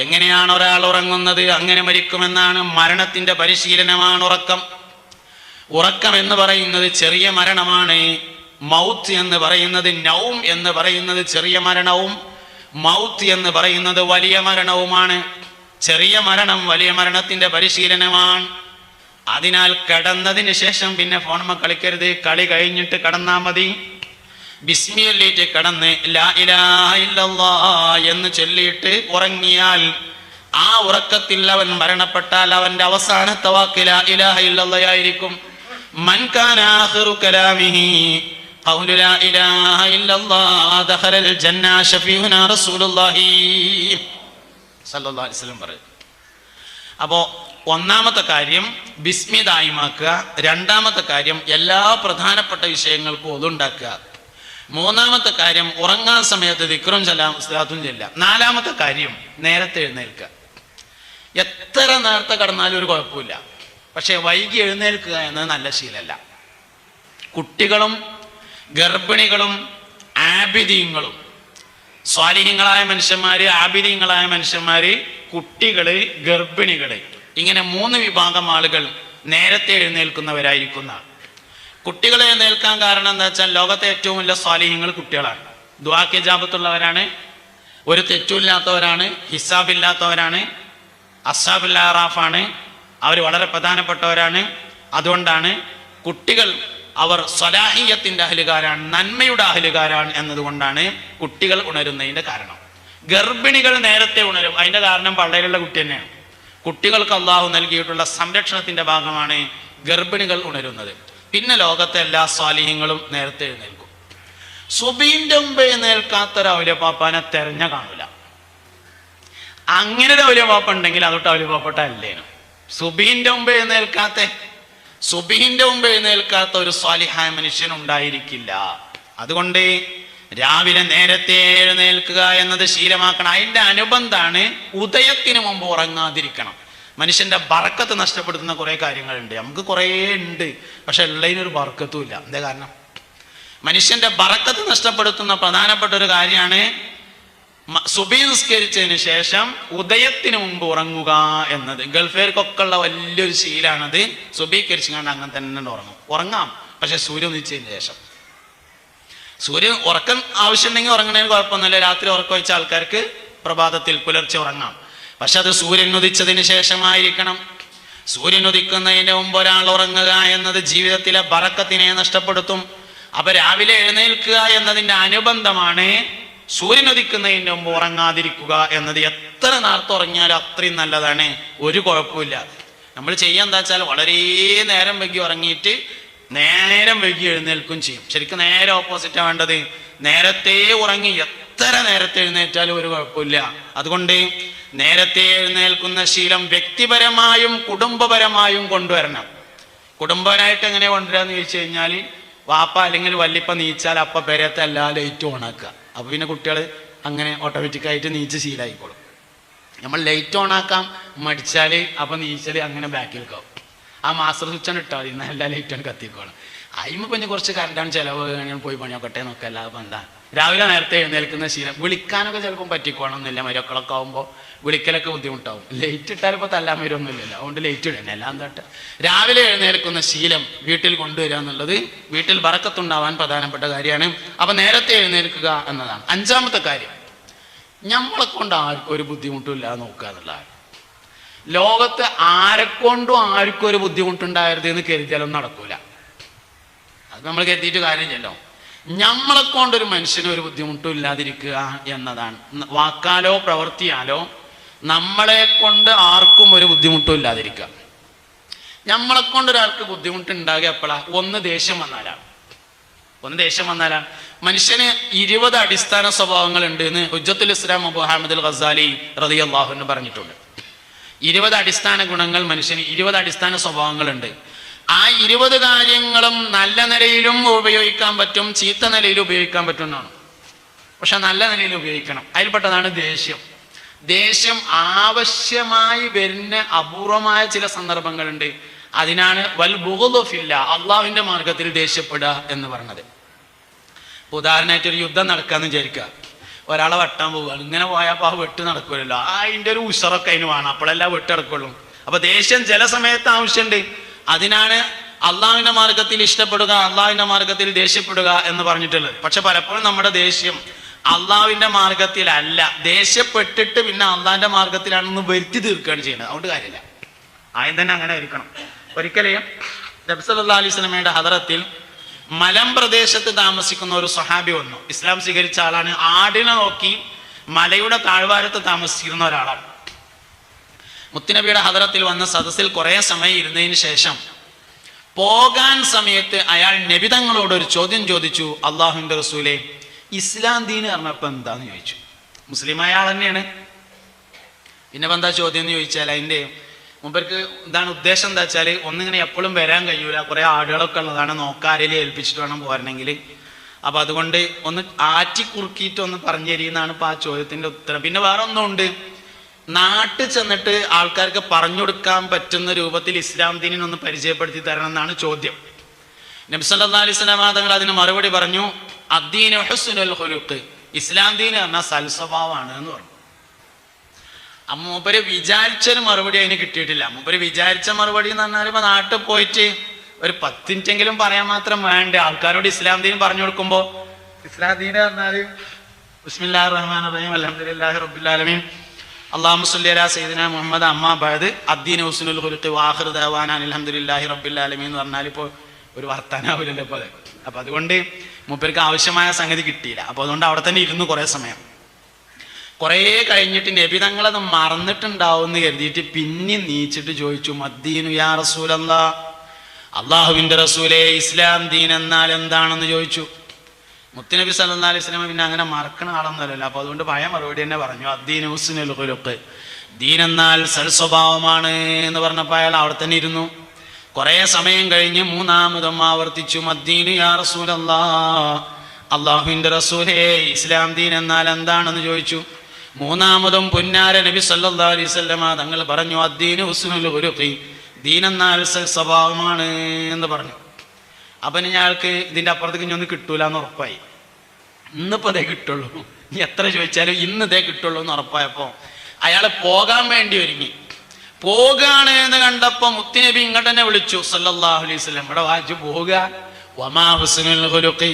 എങ്ങനെയാണ് ഒരാൾ ഉറങ്ങുന്നത് അങ്ങനെ മരിക്കുമെന്നാണ്. മരണത്തിന്റെ പരിശീലനമാണ് ഉറക്കം. ഉറക്കം എന്ന് പറയുന്നത് ചെറിയ മരണമാണ്. മൗത്ത് എന്ന് പറയുന്നത്, നൗം എന്ന് പറയുന്നത് ചെറിയ മരണവും മൗത്ത് എന്ന് പറയുന്നത് വലിയ മരണവുമാണ്. ചെറിയ മരണം വലിയ മരണത്തിന്റെ പരിശീലനമാണ്. അതിനാൽ കിടന്നതിന് ശേഷം പിന്നെ ഫോൺമ കളിക്കരുത്. കളി കഴിഞ്ഞിട്ട് കിടന്നാൽ മതി. ബിസ്മി ചൊല്ലിയിട്ട് കിടന്ന് ലാ ഇലാഹ ഇല്ലല്ലാഹ് എന്ന് ചൊല്ലിയിട്ട് ഉറങ്ങിയാൽ ആ ഉറക്കത്തിൽ അവൻ മരണപ്പെട്ടാൽ അവന്റെ അവസാനത്തെ വാക്ക് ലാ ഇലാഹ ഇല്ലല്ലാഹ് ആയിരിക്കും. മൻ കാന ആഖിറു കലാമിഹി ഖൗലു ലാ ഇലാഹ ഇല്ലല്ലാഹ് ദഖലൽ ജന്ന ശഫീഉനാ റസൂലുള്ളാഹി സല്ലല്ലാഹു അലൈഹി വസല്ലം പറയും. അപ്പോൾ ഒന്നാമത്തെ കാര്യം ബിസ്മി ദായിമാക്കുക. രണ്ടാമത്തെ കാര്യം എല്ലാ പ്രധാനപ്പെട്ട വിഷയങ്ങൾക്കും ഒതുണ്ടാക്കുക. മൂന്നാമത്തെ കാര്യം ഉറങ്ങാൻ സമയത്ത് ദിക്റും സ്വലാത്തും ചെല്ലുക. നാലാമത്തെ കാര്യം നേരത്തെ എഴുന്നേൽക്കുക. എത്ര നേരത്തെ കടന്നാലും ഒരു കുഴപ്പമില്ല, പക്ഷെ വൈകി എഴുന്നേൽക്കുക എന്നത് നല്ല ശീലമല്ല. കുട്ടികളും ഗർഭിണികളും ആബിദീങ്ങളും, സ്വാലിഹീങ്ങളായ മനുഷ്യന്മാര്, ആബിദീങ്ങളായ മനുഷ്യന്മാര്, കുട്ടികള്, ഗർഭിണികള്, ഇങ്ങനെ 3 വിഭാഗം ആളുകൾ നേരത്തെ എഴുന്നേൽക്കുന്നവരായിരിക്കുന്ന. കുട്ടികൾ എഴുന്നേൽക്കാൻ കാരണം എന്താ വെച്ചാൽ ലോകത്തെ ഏറ്റവും വലിയ സ്വാലിഹീങ്ങൾ കുട്ടികളാണ്. ദുആക്ക് ഇജാബത്തുള്ളവരാണ്, ഒരു തെറ്റുമില്ലാത്തവരാണ്, ഹിസാബില്ലാത്തവരാണ്, അസ്ഹാബുൽ അറാഫാണ്. അവർ വളരെ പ്രധാനപ്പെട്ടവരാണ്. അതുകൊണ്ടാണ് കുട്ടികൾ അവർ സ്വലാഹിയത്തിന്റെ അഹ്ലുകാരാണ്, നന്മയുടെ അഹ്ലുകാരാണ് എന്നതുകൊണ്ടാണ് കുട്ടികൾ ഉണരുന്നതിന്റെ കാരണം. ഗർഭിണികൾ നേരത്തെ ഉണരും, അതിന്റെ കാരണം പള്ളയിലുള്ള കുട്ടി തന്നെയാണ്. കുട്ടികൾക്ക് അള്ളാഹു നൽകിയിട്ടുള്ള സംരക്ഷണത്തിന്റെ ഭാഗമാണ് ഗർഭിണികൾ ഉണരുന്നത്. പിന്നെ ലോകത്തെ എല്ലാ സ്വാലിഹ്യങ്ങളും നേരത്തെ എഴുന്നേൽക്കും. സുബീന്റെ മുമ്പ് എഴുന്നേൽക്കാത്തൊരു ഔലിയപ്പാപ്പാനെ തെരഞ്ഞ കാണൂല. അങ്ങനെ ഒരു ഔലിയപ്പാപ്പ ഉണ്ടെങ്കിൽ അതൊട്ട് ഔലിയപ്പാപ്പട്ട അല്ലേനും. സുബീന്റെ മുമ്പ് എഴുന്നേൽക്കാത്ത ഒരു സ്വാലിഹായ മനുഷ്യൻ ഉണ്ടായിരിക്കില്ല. അതുകൊണ്ട് രാവിലെ നേരത്തെ എഴുന്നേൽക്കുക എന്നത് ശീലമാക്കണം. അതിന്റെ അനുബന്ധാണ് ഉദയത്തിന് മുമ്പ് ഉറങ്ങാതിരിക്കണം. മനുഷ്യന്റെ ബർക്കത്ത് നഷ്ടപ്പെടുത്തുന്ന കുറെ കാര്യങ്ങളുണ്ട്. നമുക്ക് കുറേ ഉണ്ട്, പക്ഷെ ഉള്ളതിനൊരു ബർക്കത്തും ഇല്ല. എന്താ കാരണം? മനുഷ്യന്റെ ബർക്കത്ത് നഷ്ടപ്പെടുത്തുന്ന പ്രധാനപ്പെട്ട ഒരു കാര്യമാണ് സുബഹി നിസ്കരിച്ചതിന് ശേഷം ഉദയത്തിന് മുമ്പ് ഉറങ്ങുക എന്നത്. ഗൾഫേർക്കൊക്കെ ഉള്ള വലിയൊരു ശീലാണത്. സുബഹിക്കരിച്ചുകൊണ്ട് അങ്ങനെ തന്നെ ഉറങ്ങാം, പക്ഷെ സൂര്യൻ ഉദിച്ചതിന് ശേഷം. സൂര്യൻ ഉറക്കം ആവശ്യമുണ്ടെങ്കിൽ ഉറങ്ങണതിന് കുഴപ്പമൊന്നുമില്ല. രാത്രി ഉറക്കം വെച്ച ആൾക്കാർക്ക് പ്രഭാതത്തിൽ പുലർച്ചെ ഉറങ്ങാം, പക്ഷെ അത് സൂര്യൻ ഉദിച്ചതിന് ശേഷമായിരിക്കണം. സൂര്യൻ ഉദിക്കുന്നതിന് മുമ്പ് ഒരാൾ ഉറങ്ങുക എന്നത് ജീവിതത്തിലെ ബറക്കത്തിനെ നഷ്ടപ്പെടുത്തും. അപ്പൊ രാവിലെ എഴുന്നേൽക്കുക എന്നതിന്റെ അനുബന്ധമാണ് സൂര്യൻ ഉദിക്കുന്നതിന് മുമ്പ് ഉറങ്ങാതിരിക്കുക എന്നത്. എത്ര നേരത്തെ ഉറങ്ങിയാലും അത്രയും നല്ലതാണ്, ഒരു കുഴപ്പമില്ല. നമ്മൾ ചെയ്യാൻ എന്താ വെച്ചാൽ വളരെ നേരം വൈകി ഉറങ്ങിയിട്ട് നേരം വൈകി എഴുന്നേൽക്കും ചെയ്യും. ശരിക്കും നേരെ ഓപ്പോസിറ്റാണ് വേണ്ടത്. നേരത്തെ ഉറങ്ങി എത്ര നേരത്തെ എഴുന്നേറ്റാലും ഒരു കുഴപ്പമില്ല. അതുകൊണ്ട് നേരത്തെ എഴുന്നേൽക്കുന്ന ശീലം വ്യക്തിപരമായും കുടുംബപരമായും കൊണ്ടുവരണം. കുടുംബപരമായിട്ട് എങ്ങനെ കൊണ്ടുവരാന്ന് ചോദിച്ചു കഴിഞ്ഞാൽ, വാപ്പ അല്ലെങ്കിൽ വല്ലിപ്പ നീച്ചാൽ അപ്പ പെരത്തെ എല്ലാ ലൈറ്റും ഓണാക്കുക. അപ്പൊ പിന്നെ കുട്ടികൾ അങ്ങനെ ഓട്ടോമാറ്റിക്കായിട്ട് നീച്ച് ശീലമായിക്കോളും. നമ്മൾ ലൈറ്റ് ഓണാക്കാം മടിച്ചാല് അപ്പൊ നീച്ചല് അങ്ങനെ ബാക്കിൽ കാവും. ആ മാസ്റ്റർ സ്വിച്ചാണ് ഇട്ടാൽ മതി, എന്നാൽ എല്ലാ ലൈറ്റാണ് കത്തിക്കോളും. അതിന് പിന്നെ കുറച്ച് കറണ്ടാണ് ചിലവ്, ഞാൻ പോയി പണിയൊക്കട്ടെ നോക്കാം. അല്ലാതെ എന്താ രാവിലെ നേരത്തെ എഴുന്നേൽക്കുന്ന ശീലം. വിളിക്കാനൊക്കെ ചിലപ്പം പറ്റിക്കോണമെന്നില്ല, മരക്കളൊക്കെ ആകുമ്പോൾ വിളിക്കലൊക്കെ ബുദ്ധിമുട്ടാവും. ലൈറ്റ് ഇട്ടാലും ഇപ്പോൾ തല്ലാൻ വരുമൊന്നുമില്ലല്ലോ, അതുകൊണ്ട് ലൈറ്റ് ഇടണം. എല്ലാം തട്ട് രാവിലെ എഴുന്നേൽക്കുന്ന ശീലം വീട്ടിൽ കൊണ്ടുവരിക എന്നുള്ളത് വീട്ടിൽ ബറക്കത്തുണ്ടാവാൻ പ്രധാനപ്പെട്ട കാര്യമാണ്. അപ്പൊ നേരത്തെ എഴുന്നേൽക്കുക എന്നതാണ്. 5ാമത്തെ കാര്യം, നമ്മളെ കൊണ്ട് ആർക്കും ഒരു ബുദ്ധിമുട്ടും ഇല്ലാതെ നോക്കുക എന്നുള്ളതാണ്. ലോകത്ത് ആരെക്കൊണ്ടും ആർക്കും ഒരു ബുദ്ധിമുട്ടുണ്ടായത് എന്ന് കരുതിയാലൊന്നും നടക്കൂല. അത് നമ്മൾ കരുതിയിട്ട് കാര്യമില്ലല്ലോ. നമ്മളെ കൊണ്ടൊരു മനുഷ്യന് ഒരു ബുദ്ധിമുട്ടും ഇല്ലാതിരിക്കുക എന്നതാണ്. വാക്കാലോ പ്രവർത്തിയാലോ നമ്മളെ കൊണ്ട് ആർക്കും ഒരു ബുദ്ധിമുട്ടും ഇല്ലാതിരിക്കുക. നമ്മളെ കൊണ്ട് ഒരാൾക്ക് ബുദ്ധിമുട്ടുണ്ടാകുക എപ്പോഴാ? ഒന്ന് ദേഷ്യം വന്നാലാണ്. മനുഷ്യന് 20 അടിസ്ഥാന സ്വഭാവങ്ങൾ ഉണ്ട് എന്ന് ഹുജ്ജത്തുൽ ഇസ്ലാം അബൂ ഹാമിദുൽ ഗസാലി റളിയല്ലാഹു അൻഹു പറഞ്ഞിട്ടുണ്ട്. 20 അടിസ്ഥാന ഗുണങ്ങൾ മനുഷ്യന്, 20 അടിസ്ഥാന സ്വഭാവങ്ങളുണ്ട്. ആ 20 കാര്യങ്ങളും നല്ല നിലയിലും ഉപയോഗിക്കാൻ പറ്റും, ചീത്ത നിലയിലും ഉപയോഗിക്കാൻ പറ്റും എന്നാണ്. പക്ഷെ നല്ല നിലയിൽ ഉപയോഗിക്കണം. അതിൽപ്പെട്ടതാണ് ദേഷ്യം. ദേഷ്യം ആവശ്യമായി വരുന്ന അപൂർവമായ ചില സന്ദർഭങ്ങളുണ്ട്. അതിനാണ് വൽ ബുഗ്ദു ഫില്ലാ, അള്ളാഹുവിന്റെ മാർഗത്തിൽ ദേഷ്യപ്പെടുക എന്ന് പറഞ്ഞത്. ഉദാഹരണമായിട്ട് ഒരു യുദ്ധം നടക്കാന്ന് വിചാരിക്കുക. ഒരാളെ വെട്ടാൻ പോവുകയാണ്. ഇങ്ങനെ പോയപ്പോൾ ആ വെട്ട് നടക്കുമല്ലോ, അതിൻ്റെ ഒരു ഉഷറൊക്കെ അതിന് വേണം, അപ്പോഴെല്ലാം വെട്ട് നടക്കുള്ളൂ. അപ്പൊ ദേഷ്യം ചില സമയത്ത് ആവശ്യമുണ്ട്. അതിനാണ് അള്ളാഹുവിന്റെ മാർഗത്തിൽ ഇഷ്ടപ്പെടുക, അള്ളാഹുവിന്റെ മാർഗത്തിൽ ദേഷ്യപ്പെടുക എന്ന് പറഞ്ഞിട്ടുള്ളത്. പക്ഷെ പലപ്പോഴും നമ്മുടെ ദേഷ്യം അള്ളാഹുവിന്റെ മാർഗത്തിലല്ല, ദേഷ്യപ്പെട്ടിട്ട് പിന്നെ അള്ളാഹിന്റെ മാർഗത്തിലാണെന്ന് വരുത്തി തീർക്കുകയാണ് ചെയ്യുന്നത്. അതുകൊണ്ട് കാര്യമില്ല, ആദ്യം തന്നെ അങ്ങനെ ആയിരിക്കണം. ഒരിക്കലും നബി സല്ലല്ലാഹു അലൈഹി വസല്ലമയുടെ ഹദറത്തിൽ മലമ്പ്രദേശത്ത് താമസിക്കുന്ന ഒരു സ്വഹാബി വന്നു. ഇസ്ലാം സ്വീകരിച്ച ആളാണ്. ആടിനെ നോക്കി മലയുടെ താഴ്വാരത്ത് താമസിച്ചിരുന്ന ഒരാളാണ്. മുത്തുനബിയുടെ ഹദറത്തിൽ വന്ന സദസ്സിൽ കുറെ സമയം ഇരുന്നതിന് ശേഷം പോകാൻ സമയത്ത് അയാൾ നബി തങ്ങളോട് ഒരു ചോദ്യം ചോദിച്ചു, അള്ളാഹുവിന്റെ റസൂലേ, ഇസ്ലാം ദീന് പറഞ്ഞപ്പോ എന്താന്ന് ചോദിച്ചു. മുസ്ലിമായ ആൾ തന്നെയാണ്. പിന്നെ എന്താ ചോദ്യം എന്ന് ചോദിച്ചാൽ അതിന്റെ മുമ്പർക്ക് എന്താണ് ഉദ്ദേശം എന്താ വെച്ചാൽ, ഒന്നിങ്ങനെ എപ്പോഴും വരാൻ കഴിയൂല, കുറെ ആടുകളൊക്കെ ഉള്ളതാണ്, നോക്കാരേലും ഏൽപ്പിച്ചിട്ട് വേണം പോരണമെങ്കിൽ. അപ്പൊ അതുകൊണ്ട് ഒന്ന് ആറ്റി കുറുക്കിയിട്ട് ഒന്ന് പറഞ്ഞു തരീന്നാണ് ഇപ്പൊ ആ ചോദ്യത്തിന്റെ ഉത്തരം. പിന്നെ വേറെ ഒന്നുണ്ട്, നാട്ടിൽ ചെന്നിട്ട് ആൾക്കാർക്ക് പറഞ്ഞു കൊടുക്കാൻ പറ്റുന്ന രൂപത്തിൽ ഇസ്ലാം ദീനിനൊന്ന് പരിചയപ്പെടുത്തി തരണം എന്നാണ് ചോദ്യം. നബി സല്ലല്ലാഹു അലൈഹി വസല്ലം തങ്ങൾ അതിന് മറുപടി പറഞ്ഞു, അദ്ദീനു ഹുസ്നുൽ ഖുലുഖ്, ഇസ്ലാം ദീൻ പറഞ്ഞാൽ സൽസ്വഭാവമാണ് എന്ന് പറഞ്ഞു. മൂപ്പര് വിചാരിച്ചൊരു മറുപടി അതിന് കിട്ടിയിട്ടില്ല. മൂപ്പര് വിചാരിച്ച മറുപടി എന്ന് പറഞ്ഞാൽ ഇപ്പൊ നാട്ടിൽ പോയിട്ട് ഒരു 10 മിനിറ്റെങ്കിലും പറയാൻ മാത്രം വേണ്ട ആൾക്കാരോട് ഇസ്ലാം ദീൻ പറഞ്ഞു കൊടുക്കുമ്പോ, ഇസ്ലാം ദീൻ പറഞ്ഞാല് ബിസ്മില്ലാഹിർ റഹ്മാനിർ റഹീം അൽഹംദുലില്ലാഹി റബ്ബിൽ ആലമീൻ അല്ലാഹുമ്മ സ്വല്ലി അലാ സയ്യിദിനാ മുഹമ്മദ് അമ്മാ ബഅദ് അദ്ദീനു ഹുസ്നുൽ ഖുലുഖ് വആഖിറു ദഅവാനാ അൽഹംദുലില്ലാഹി റബ്ബിൽ ആലമീൻ എന്ന് പറഞ്ഞാൽ ഇപ്പൊ ഒരു വർത്താനാവില്ലല്ലോ ഇപ്പൊ അത്. അപ്പൊ അതുകൊണ്ട് മൂപ്പർക്ക് ആവശ്യമായ സംഗതി കിട്ടിയില്ല. അപ്പൊ അതുകൊണ്ട് അവിടെ തന്നെ ഇരുന്നു കുറെ സമയം. കുറെ കഴിഞ്ഞിട്ട് നബി തങ്ങളത് മറന്നിട്ടുണ്ടാവും എന്ന് കരുതിയിട്ട് പിന്നെ നീച്ചിട്ട് ചോദിച്ചു, മദ്ദീനു യാ റസൂലല്ലാഹ്, അള്ളാഹുവിന്റെ റസൂലേ, ഇസ്ലാം ദീൻ എന്നാൽ എന്താണെന്ന് ചോദിച്ചു. മുത്തുനബി സല്ലല്ലാഹു അലൈഹി വസല്ലം പിന്നെ അങ്ങനെ മറക്കണ ആളൊന്നുമല്ലല്ലോ. അപ്പൊ അതുകൊണ്ട് ഭയ മറുപടി തന്നെ പറഞ്ഞു, അദ്ദീനു ഹുസ്നുൽ ഖുലുഖ്, ദീൻ എന്നാൽ സൽസ്വഭാവമാണ് എന്ന് പറഞ്ഞപ്പോൾ അയാൾ അവിടെ തന്നെ ഇരുന്നു. കുറെ സമയം കഴിഞ്ഞ് മൂന്നാമതും ആവർത്തിച്ചു, മദ്ദീനു യാ റസൂലല്ലാഹ്, അള്ളാഹുവിന്റെ റസൂലേ, ഇസ്ലാം ദീൻ എന്നാൽ എന്താണെന്ന് ചോദിച്ചു. മൂന്നാമതും പുന്നാര നബി സല്ലല്ലാഹു അലൈഹി വസല്ലം തങ്ങൾ പറഞ്ഞു, അദ്ദീനു ഹുസ്നുൽ ഖുലുഖ്, ദീൻ എന്നാൽ സൽസ്വഭാവമാണ് എന്ന് പറഞ്ഞു. അപ്പൊ ഞങ്ങൾക്ക് ഇതിന്റെ അപ്പുറത്തേക്ക് ഇനി ഒന്നും കിട്ടൂല എന്ന് ഉറപ്പായി. ഇന്നിപ്പോ ഇതേ കിട്ടുള്ളൂ, ഇനി എത്ര ചോദിച്ചാലും ഇന്ന് ഇതേ കിട്ടുള്ളൂ എന്ന് ഉറപ്പായപ്പോ അയാള് പോകാൻ വേണ്ടി ഒരുങ്ങി. പോകാണ് എന്ന് കണ്ടപ്പോ മുത്തുനബി ഇങ്ങോട്ട് തന്നെ വിളിച്ചു സല്ലല്ലാഹു അലൈഹി വസല്ലം, ഇവിടെ വായിച്ചു പോവുക, വമാ ഹുസ്നുൽ ഖുലുഖ്,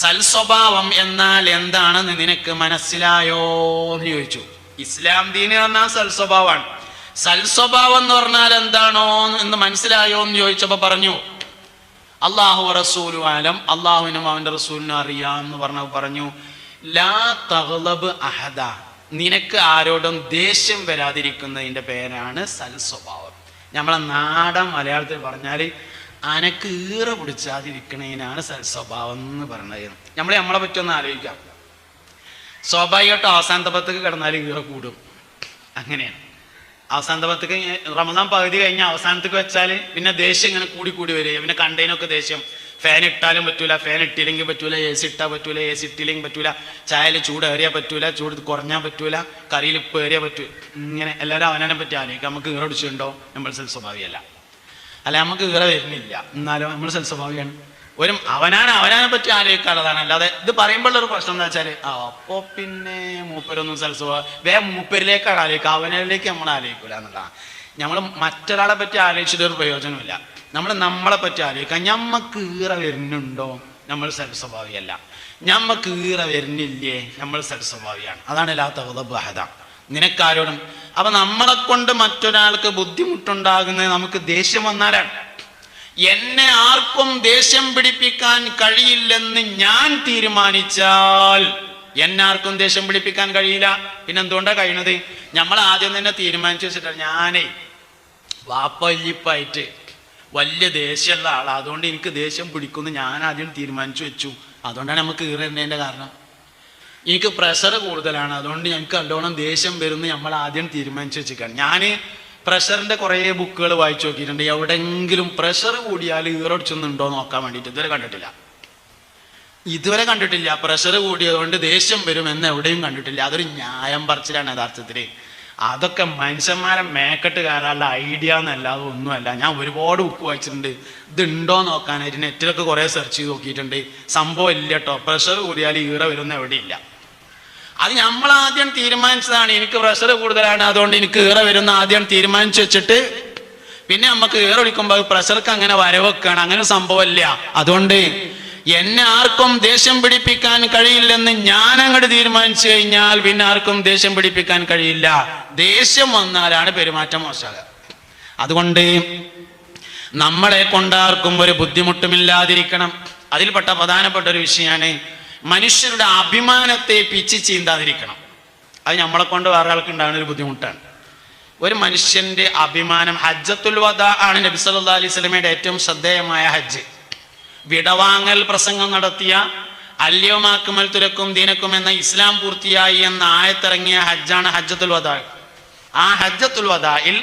സൽസ്വഭാവം എന്നാൽ എന്താണെന്ന് നിനക്ക് മനസ്സിലായോ എന്ന് ചോദിച്ചു. ഇസ്ലാം ദീൻ പറഞ്ഞാൽ സൽസ്വഭാവമാണ്. സൽസ്വഭാവം എന്ന് പറഞ്ഞാൽ എന്താണോ എന്ന് മനസ്സിലായോ എന്ന് ചോദിച്ചപ്പോ പറഞ്ഞു, അല്ലാഹു റസൂലു ആലം, അള്ളാഹുവിനും അവന്റെ റസൂലിനും അറിയാമെന്ന് പറഞ്ഞു, ലാ തഗ്ളബ് അഹദ, നിനക്ക് ആരോടും ദേഷ്യം വരാതിരിക്കുന്നതിന്റെ പേരാണ് സൽസ്വഭാവം. നമ്മളെ നാടൻ മലയാളത്തിൽ പറഞ്ഞാല് അനക്ക് ഈറ പിടിച്ചാതിരിക്കണതിനാണ് സൽസ്വഭാവം എന്ന് പറഞ്ഞത്. നമ്മളെ പറ്റൊന്ന് ആലോചിക്കാം. സ്വാഭാവികമായിട്ട് അവസാനത്തെ പത്തേക്ക് കിടന്നാൽ ഈറ കൂടും, അങ്ങനെയാണ്. അവസാനത്തെ പത്തേക്ക് റമദാൻ പകുതി കഴിഞ്ഞ അവസാനത്തേക്ക് വെച്ചാൽ പിന്നെ ദേഷ്യം ഇങ്ങനെ കൂടി വരിക. പിന്നെ കണ്ടതിനൊക്കെ ദേഷ്യം. ഫാൻ ഇട്ടാലും പറ്റൂല, ഫാൻ ഇട്ടില്ലെങ്കിൽ പറ്റൂല, എ സി ഇട്ടാൽ പറ്റൂല, എ സി ഇട്ടില്ലെങ്കിൽ പറ്റൂല, ചായയിൽ ചൂട് ഏറിയാൽ പറ്റൂല, ചൂട് കുറഞ്ഞാൽ പറ്റൂല, കറിയിൽ ഉപ്പ് ഏറിയാൽ പറ്റൂല. ഇങ്ങനെ എല്ലാവരും അവനെ പറ്റി ആലോചിക്കാം. നമുക്ക് ഈറ പിടിച്ചിട്ടുണ്ടോ? നമ്മൾ സൽസ്വഭാവിയല്ല. അല്ല, നമുക്ക് ഈറ വരുന്നില്ല, എന്നാലും നമ്മൾ സൽസ്വഭാവിയാണ്. അവനാനെ പറ്റി ആലോചിക്കാനുള്ളതാണ്. അല്ലാതെ ഇത് പറയുമ്പോഴുള്ളൊരു പ്രശ്നം എന്താ വെച്ചാൽ, അപ്പോ പിന്നെ മൂപ്പരൊന്നും സൽസ്വഭാവം മൂപ്പരിലേക്കാണ് ആലോചിക്കുക, അവനിലേക്ക് നമ്മൾ ആലോചിക്കൂല എന്നുള്ളതാണ്. നമ്മൾ മറ്റൊരാളെ പറ്റി ആലോചിച്ചിട്ടൊരു പ്രയോജനമില്ല. നമ്മളെ പറ്റി ആലോചിക്കാം. ഞമ്മക്ക് ഈറ വരുന്നുണ്ടോ? നമ്മൾ സൽസ്വഭാവിയല്ല. ഞമ്മക്ക് ഈറ വരുന്നില്ലേ? നമ്മൾ സൽസ്വഭാവിയാണ്. അതാണ് ലാ തഗ്ളബ് അഹദ, നിനക്കാരോടും. അപ്പൊ നമ്മളെ കൊണ്ട് മറ്റൊരാൾക്ക് ബുദ്ധിമുട്ടുണ്ടാകുന്നത് നമുക്ക് ദേഷ്യം വന്നാലാണ്. എന്നെ ആർക്കും ദേഷ്യം പിടിപ്പിക്കാൻ കഴിയില്ലെന്ന് ഞാൻ തീരുമാനിച്ചാൽ, എന്നെ ആർക്കും ദേഷ്യം പിടിപ്പിക്കാൻ കഴിയില്ല. പിന്നെ എന്തുകൊണ്ടാണ് കഴിയുന്നത്? നമ്മൾ ആദ്യം തന്നെ തീരുമാനിച്ചു വെച്ചിട്ടാണ്. ഞാനേ വാപ്പല്ലിപ്പായിട്ട് വലിയ ദേഷ്യമുള്ള ആളാ, അതുകൊണ്ട് എനിക്ക് ദേഷ്യം പിടിക്കുമെന്ന് ഞാൻ ആദ്യം തീരുമാനിച്ചു വെച്ചു. അതുകൊണ്ടാണ് നമുക്ക് ഈറുന്നതിൻ്റെ കാരണം. എനിക്ക് പ്രഷർ കൂടുതലാണ്, അതുകൊണ്ട് ഞങ്ങൾക്ക് നല്ലോണം ദേഷ്യം വരുമെന്ന് നമ്മൾ ആദ്യം തീരുമാനിച്ചു വെച്ചിരിക്കുകയാണ്. ഞാൻ പ്രഷറിന്റെ കുറേ ബുക്കുകൾ വായിച്ചു നോക്കിയിട്ടുണ്ട്. എവിടെയെങ്കിലും പ്രഷർ കൂടിയാൽ ഈറടിച്ചൊന്നുണ്ടോ നോക്കാൻ വേണ്ടിയിട്ട് ഇതുവരെ കണ്ടിട്ടില്ല. പ്രഷർ കൂടിയതുകൊണ്ട് ദേഷ്യം വരുമെന്ന് എവിടെയും കണ്ടിട്ടില്ല. അതൊരു ന്യായം പറച്ചിലാണ് യഥാർത്ഥത്തിൽ. അതൊക്കെ മനുഷ്യന്മാരെ മേക്കെട്ട് കയറാനുള്ള ഐഡിയ എന്നല്ലാതെ ഒന്നുമല്ല. ഞാൻ ഒരുപാട് ബുക്ക് വായിച്ചിട്ടുണ്ട്. ഇതുണ്ടോ നോക്കാനായിട്ട് നെറ്റിലൊക്കെ കുറേ സെർച്ച് ചെയ്ത് നോക്കിയിട്ടുണ്ട്. സംഭവം ഇല്ല കേട്ടോ. പ്രഷർ കൂടിയാൽ ഈറ വരുന്ന എവിടെയില്ല. അത് നമ്മൾ ആദ്യം തീരുമാനിച്ചതാണ്. എനിക്ക് പ്രഷർ കൂടുതലാണ്, അതുകൊണ്ട് എനിക്ക് ഈറ വരുന്ന ആദ്യം തീരുമാനിച്ചു വെച്ചിട്ട് പിന്നെ നമുക്ക് ഈറ ഒഴിക്കുമ്പോൾ പ്രഷർക്ക് അങ്ങനെ വരവെക്കാണ്. അങ്ങനെ സംഭവമില്ല. അതുകൊണ്ട് എന്നെ ആർക്കും ദേഷ്യം പിടിപ്പിക്കാൻ കഴിയില്ലെന്ന് ഞാൻ അങ്ങോട്ട് തീരുമാനിച്ചു കഴിഞ്ഞാൽ പിന്നെ ആർക്കും ദേഷ്യം പിടിപ്പിക്കാൻ കഴിയില്ല. ദേഷ്യം വന്നാലാണ് പെരുമാറ്റം മോശമാകുക. അതുകൊണ്ട് നമ്മളെ കൊണ്ടാർക്കും ഒരു ബുദ്ധിമുട്ടുമില്ലാതിരിക്കണം. അതിൽപ്പെട്ട പ്രധാനപ്പെട്ട ഒരു വിഷയമാണ് മനുഷ്യരുടെ അഭിമാനത്തെ പിച്ച് ചീന്താതിരിക്കണം. അത് നമ്മളെ കൊണ്ട് വേറെ ആൾക്ക് ഉണ്ടാകുന്ന ഒരു ബുദ്ധിമുട്ടാണ്. ഒരു മനുഷ്യന്റെ അഭിമാനം. ഹജ്ജത്തുൽ വദാ ആണ് നബി സല്ലല്ലാഹു അലൈഹി വസല്ലമയുടെ ഏറ്റവും ശ്രദ്ധേയമായ ഹജ്ജ്. വിടവാങ്ങൽ പ്രസംഗം നടത്തിയ അല്യൗമ അക്മൽതു ലക്കും ദീനക്കും എന്ന ഇസ്ലാം പൂർത്തിയായി എന്ന ആയത്തിറങ്ങിയ ഹജ്ജാണ് ഹജ്ജത്തുൽ വദാ. ആ ഹജ്ജത്തുൽ വദായിൽ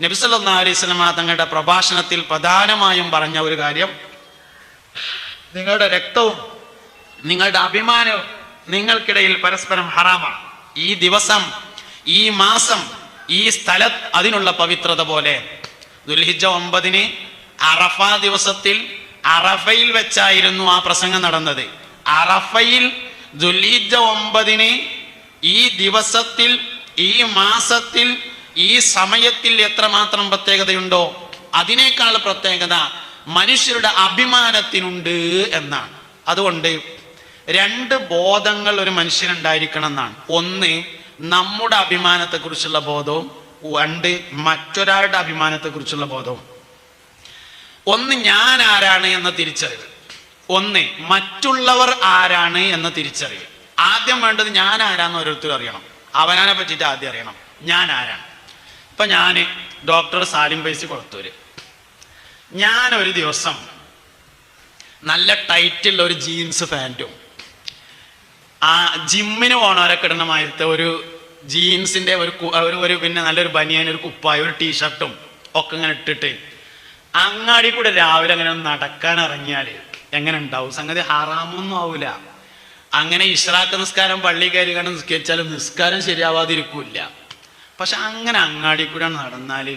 നബി സല്ലല്ലാഹു അലൈഹി വസല്ലമ തങ്ങളുടെ പ്രഭാഷണത്തിൽ പ്രധാനമായും പറഞ്ഞ ഒരു കാര്യം, നിങ്ങളുടെ രക്തവും നിങ്ങളുടെ അഭിമാനവും നിങ്ങൾക്കിടയിൽ പരസ്പരം ഹറാമാണ്. ഈ ദിവസം, ഈ മാസം, ഈ സ്ഥലം അതിനുള്ള പവിത്രത പോലെ. ദുൽഹിജ്ജ 9 അറഫ ദിവസത്തിൽ അറഫയിൽ വെച്ചായിരുന്നു ആ പ്രസംഗം നടന്നത്. അറഫയിൽ ദുൽഹിജ്ജ 9 ഈ ദിവസത്തിൽ, ഈ മാസത്തിൽ, ഈ സമയത്തിൽ എത്രമാത്രം പ്രത്യേകതയുണ്ടോ അതിനേക്കാൾ പ്രത്യേകത മനുഷ്യരുടെ അഭിമാനത്തിനുണ്ട് എന്നാണ്. അതുകൊണ്ട് 2 ബോധങ്ങൾ ഒരു മനുഷ്യനുണ്ടായിരിക്കണം എന്നാണ്. ഒന്ന്, നമ്മുടെ അഭിമാനത്തെക്കുറിച്ചുള്ള ബോധവും. 2, മറ്റൊരാളുടെ അഭിമാനത്തെക്കുറിച്ചുള്ള ബോധവും. ഒന്ന്, ഞാൻ ആരാണ് എന്ന തിരിച്ചറിവ്. ഒന്ന്, മറ്റുള്ളവർ ആരാണ് എന്ന തിരിച്ചറിവ്. ആദ്യം വേണ്ടത് ഞാൻ ആരാന്ന് ഓരോരുത്തരും അറിയണം. അവനാനെ പറ്റിയിട്ട് ആദ്യം അറിയണം ഞാൻ ആരാണ്. ഇപ്പൊ ഞാൻ ഡോക്ടർ സാലിം ഫൈസി കൊളത്തൂര്, ഞാൻ ഒരു ദിവസം നല്ല ടൈറ്റുള്ള ഒരു ജീൻസ് പാൻറ്റും ആ ജിമ്മിന് പോണവരൊക്കെ ഇടുന്ന മാതിരത്തെ ഒരു ജീൻസിന്റെ ഒരു പിന്നെ നല്ലൊരു ബനിയൻ, ഒരു കുപ്പായ, ഒരു ടീഷർട്ടും ഒക്കെ ഇങ്ങനെ ഇട്ടിട്ട് അങ്ങാടി കൂടെ രാവിലെ അങ്ങനെ നടക്കാൻ ഇറങ്ങിയാൽ എങ്ങനെ ഉണ്ടാവും? സംഗതി ഹറാമൊന്നും ആവൂല. അങ്ങനെ ഇശ്റാഖ് നിസ്കാരം പള്ളി കയറി കണ്ട് നിസ്കരിച്ചാലും നിസ്കാരം ശരിയാവാതിരിക്കൂല. പക്ഷെ അങ്ങനെ അങ്ങാടി കൂടെ നടന്നാൽ